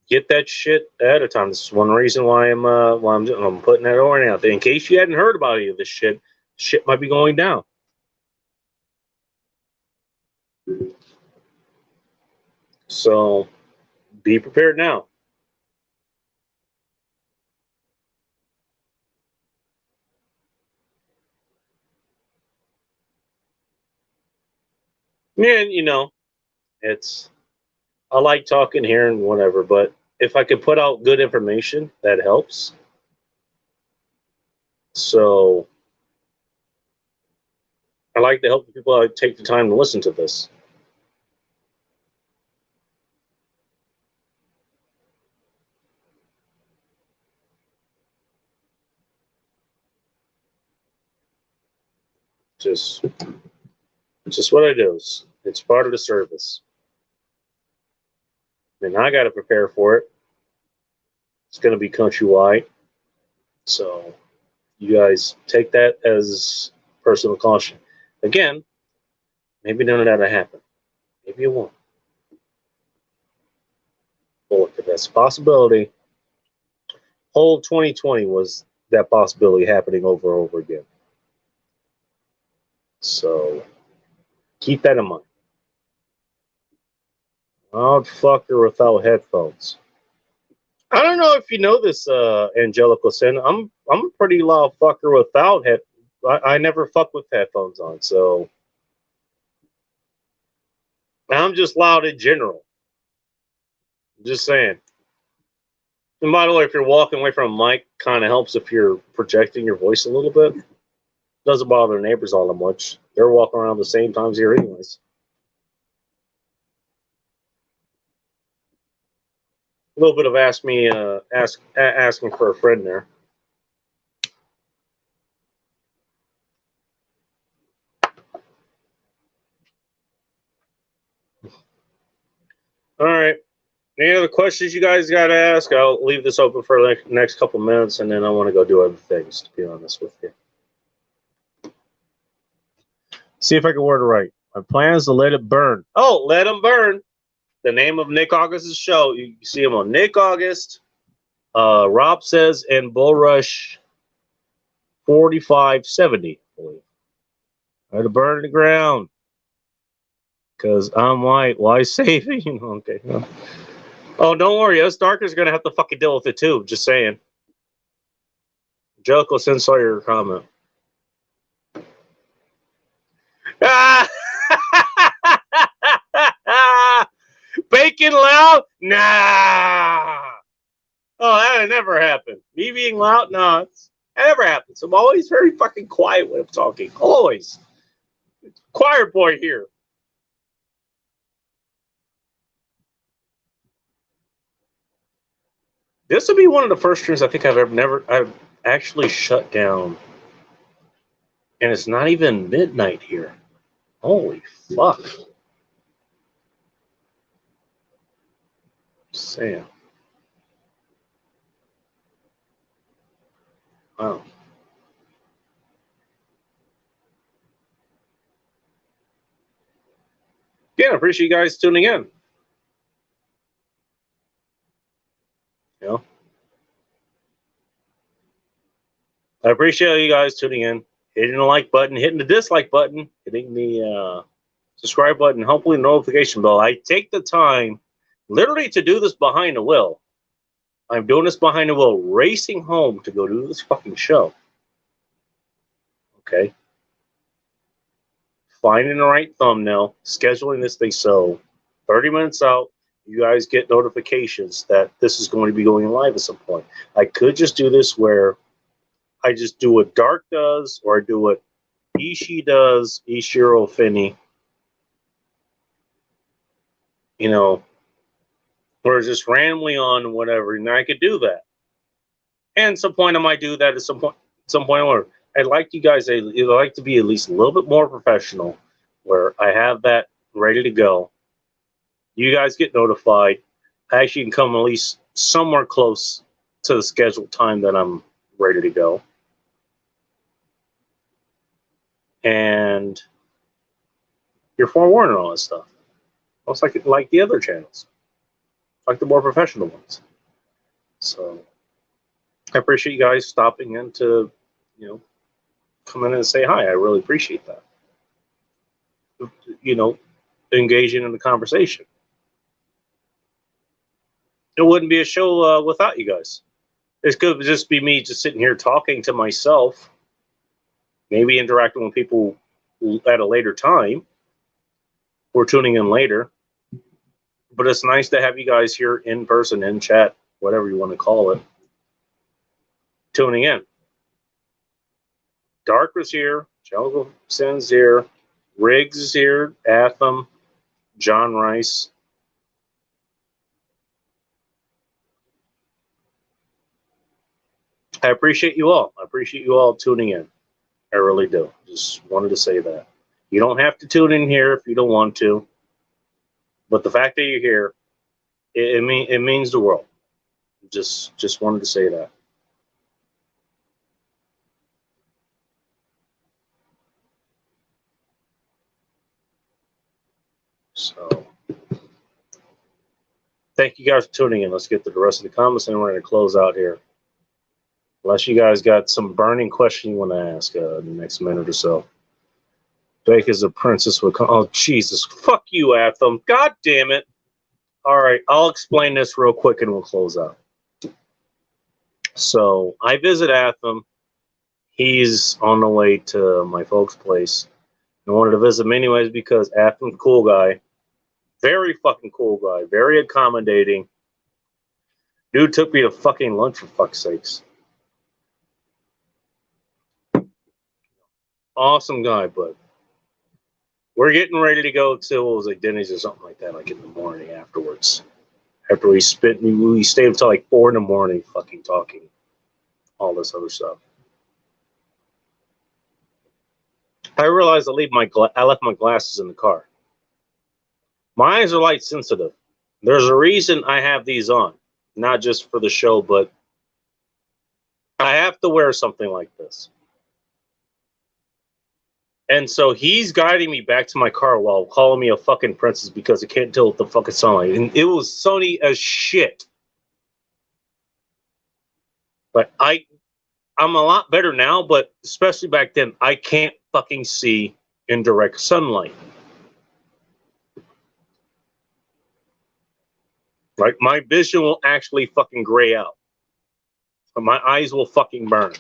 Get that shit ahead of time. This is one reason why I'm putting that warning out there. In case you hadn't heard about any of this shit might be going down. So be prepared now. And I like talking here and whatever, but if I could put out good information, that helps. So I like to help the people take the time to listen to this. Just what I do. It's part of the service. And I got to prepare for it. It's going to be countrywide. So you guys take that as personal caution. Again, maybe none of that will happen. Maybe it won't. But if that's a possibility, whole 2020 was that possibility happening over and over again. So keep that in mind. Loud fucker without headphones. I don't know if you know this, Angelical Sin. I'm a pretty loud fucker without head. I never fuck with headphones on, so I'm just loud in general. Just saying. And by the way, if you're walking away from a mic, kind of helps if you're projecting your voice a little bit. Doesn't bother neighbors all that much. They're walking around the same times here anyways. A little bit of asking for a friend there. All right. Any other questions you guys got to ask? I'll leave this open for the next couple minutes, and then I want to go do other things, to be honest with you. See if I can word it right. My plan is to let it burn. Oh, let them burn. The name of Nick August's show. You see him on Nick August. Rob says and Bull Rush 4570. I believe. Let it burn to the ground. Because I'm white. Why save it? You know, okay. Oh, don't worry. Us darkers are going to have to fucking deal with it too. Just saying. Jellicle sends saw your comment. Bacon loud? Nah. Oh, that never happened. Me being loud? No, that never happens. I'm always very fucking quiet when I'm talking. Always. Choir boy here. This would be one of the first streams I think I've actually shut down. And it's not even midnight here. Holy fuck. Just saying. Wow. Yeah, I appreciate you guys tuning in. You know? I appreciate you guys tuning in. Hitting the like button, hitting the dislike button, hitting the subscribe button, hopefully the notification bell. I take the time literally to do this behind the wheel. I'm doing this behind the wheel, racing home to go do this fucking show. Okay? Finding the right thumbnail, scheduling this thing so 30 minutes out, you guys get notifications that this is going to be going live at some point. I could just do this where I just do what Dark does, or I do what Ishii does, Ishiro Finney, you know, or just randomly on whatever, and I could do that. And at some point I might do that at some point where I'd like you guys, I'd like to be at least a little bit more professional, where I have that ready to go. You guys get notified. I actually can come at least somewhere close to the scheduled time that I'm ready to go. And you're forewarned and all that stuff. Almost like the other channels, like the more professional ones. So I appreciate you guys stopping in to, you know, come in and say hi. I really appreciate that. You know, engaging in the conversation. It wouldn't be a show without you guys. It could just be me just sitting here talking to myself, maybe interacting with people at a later time or tuning in later. But it's nice to have you guys here in person, in chat, whatever you want to call it, tuning in. Dark was here, Jungle Sin's here, Riggs is here, Atham, John Rice. I appreciate you all. I appreciate you all tuning in. I really do. Just wanted to say that. You don't have to tune in here if you don't want to. But the fact that you're here, it means the world. Just wanted to say that. So, thank you guys for tuning in. Let's get to the rest of the comments, and we're going to close out here. Unless you guys got some burning question you want to ask in the next minute or so. Bake as a princess would come. Oh, Jesus. Fuck you, Atham. God damn it. All right, I'll explain this real quick and we'll close out. So I visit Atham. He's on the way to my folks' place. I wanted to visit him anyways because Atham's a cool guy. Very fucking cool guy. Very accommodating. Dude took me to fucking lunch for fuck's sakes. Awesome guy, but we're getting ready to go to, what was it, Denny's or something like that, like in the morning afterwards. After we stayed until like 4 in the morning fucking talking all this other stuff. I realized I left my glasses in the car. My eyes are light sensitive. There's a reason I have these on. Not just for the show, but I have to wear something like this. And so he's guiding me back to my car while calling me a fucking princess because he can't tell what the fuck it's sunlight. And it was sunny as shit. But I'm a lot better now, but especially back then, I can't fucking see in direct sunlight. Like, my vision will actually fucking gray out. My eyes will fucking burn.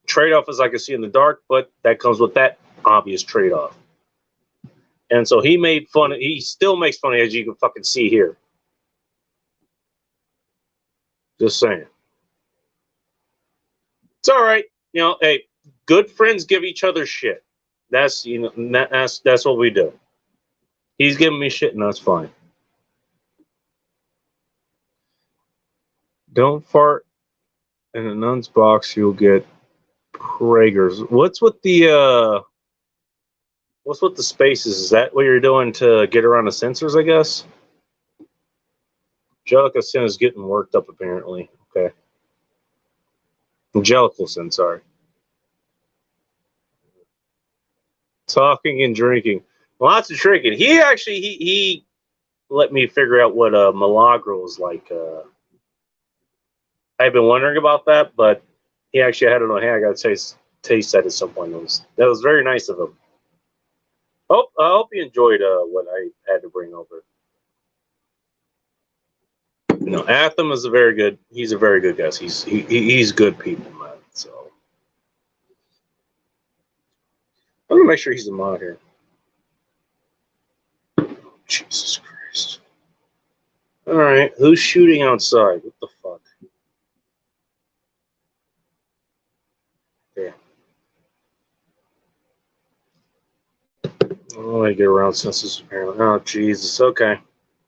Trade-off is I can see in the dark, but that comes with that obvious trade-off. And so he still makes fun of, as you can fucking see here. Just saying. It's all right. You know, hey, good friends give each other shit. That's what we do. He's giving me shit, and that's fine. Don't fart in a nun's box, you'll get Prager's. What's with the spaces? Is that what you're doing to get around the censors, I guess? Angelica Sin is getting worked up, apparently. Okay. Angelical Sin, sorry. Talking and drinking. Lots of drinking. He let me figure out what a milagro is like. I've been wondering about that, but he actually had it on hand. I got to taste that at some point. That was very nice of him. I hope you enjoyed what I had to bring over. You know, Atham is he's a very good guest. He's good people, man. So I'm gonna make sure he's a mod here. Jesus Christ. All right, who's shooting outside? What the fuck? Yeah. Oh, I get around census apparently. Oh, Jesus. Okay.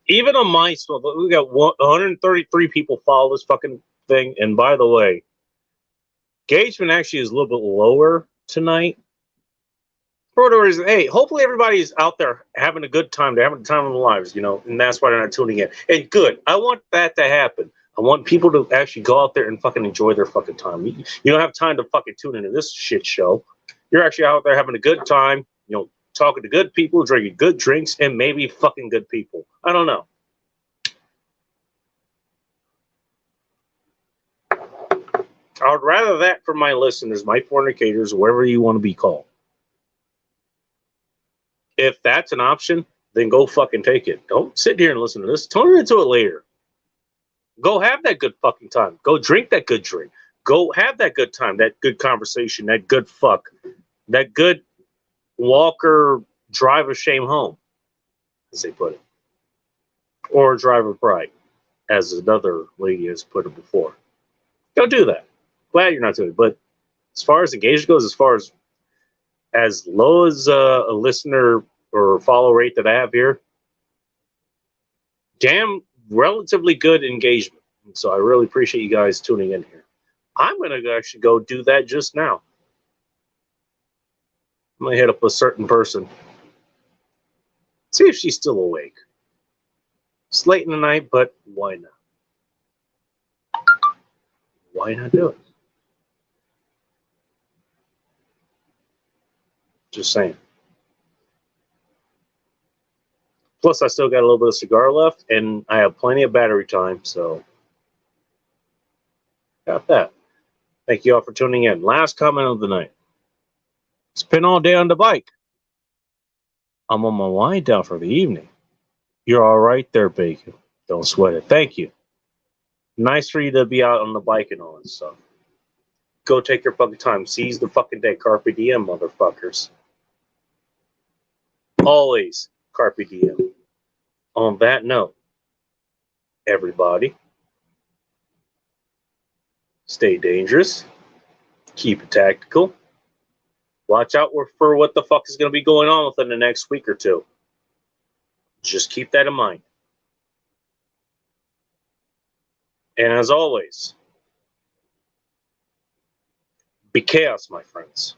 Even on my we got 133 people follow this fucking thing. And by the way, engagement actually is a little bit lower tonight. For whatever reason, hey, hopefully everybody's out there having a good time. They're having a time of their lives, you know, and that's why they're not tuning in. And good. I want that to happen. I want people to actually go out there and fucking enjoy their fucking time. You don't have time to fucking tune into this shit show. You're actually out there having a good time, you know, talking to good people, drinking good drinks, and maybe fucking good people. I don't know. I would rather that for my listeners, my fornicators, whatever you want to be called. If that's an option, then go fucking take it. Don't sit here and listen to this. Tune into it later. Go have that good fucking time. Go drink that good drink. Go have that good time, that good conversation, that good fuck, that good Walker drive of shame home, as they put it. Or drive of pride, as another lady has put it before. Go do that. Glad you're not doing it. But as far as engagement goes, as low as a listener or follow rate that I have here, damn relatively good engagement. And so I really appreciate you guys tuning in here. I'm going to actually go do that just now. I'm going to hit up a certain person. See if she's still awake. It's late in the night, but why not? Why not do it? Just saying. Plus, I still got a little bit of cigar left, and I have plenty of battery time, so got that. Thank you all for tuning in. Last comment of the night. Spent all day on the bike. I'm on my wind down for the evening. You're all right there, Bacon. Don't sweat it. Thank you. Nice for you to be out on the bike and all that stuff. Go take your fucking time. Seize the fucking day. Carpe diem, motherfuckers. Always carpe diem. On that note, everybody, stay dangerous. Keep it tactical. Watch out for what the fuck is going to be going on within the next week or two. Just keep that in mind. And as always, be chaos, my friends.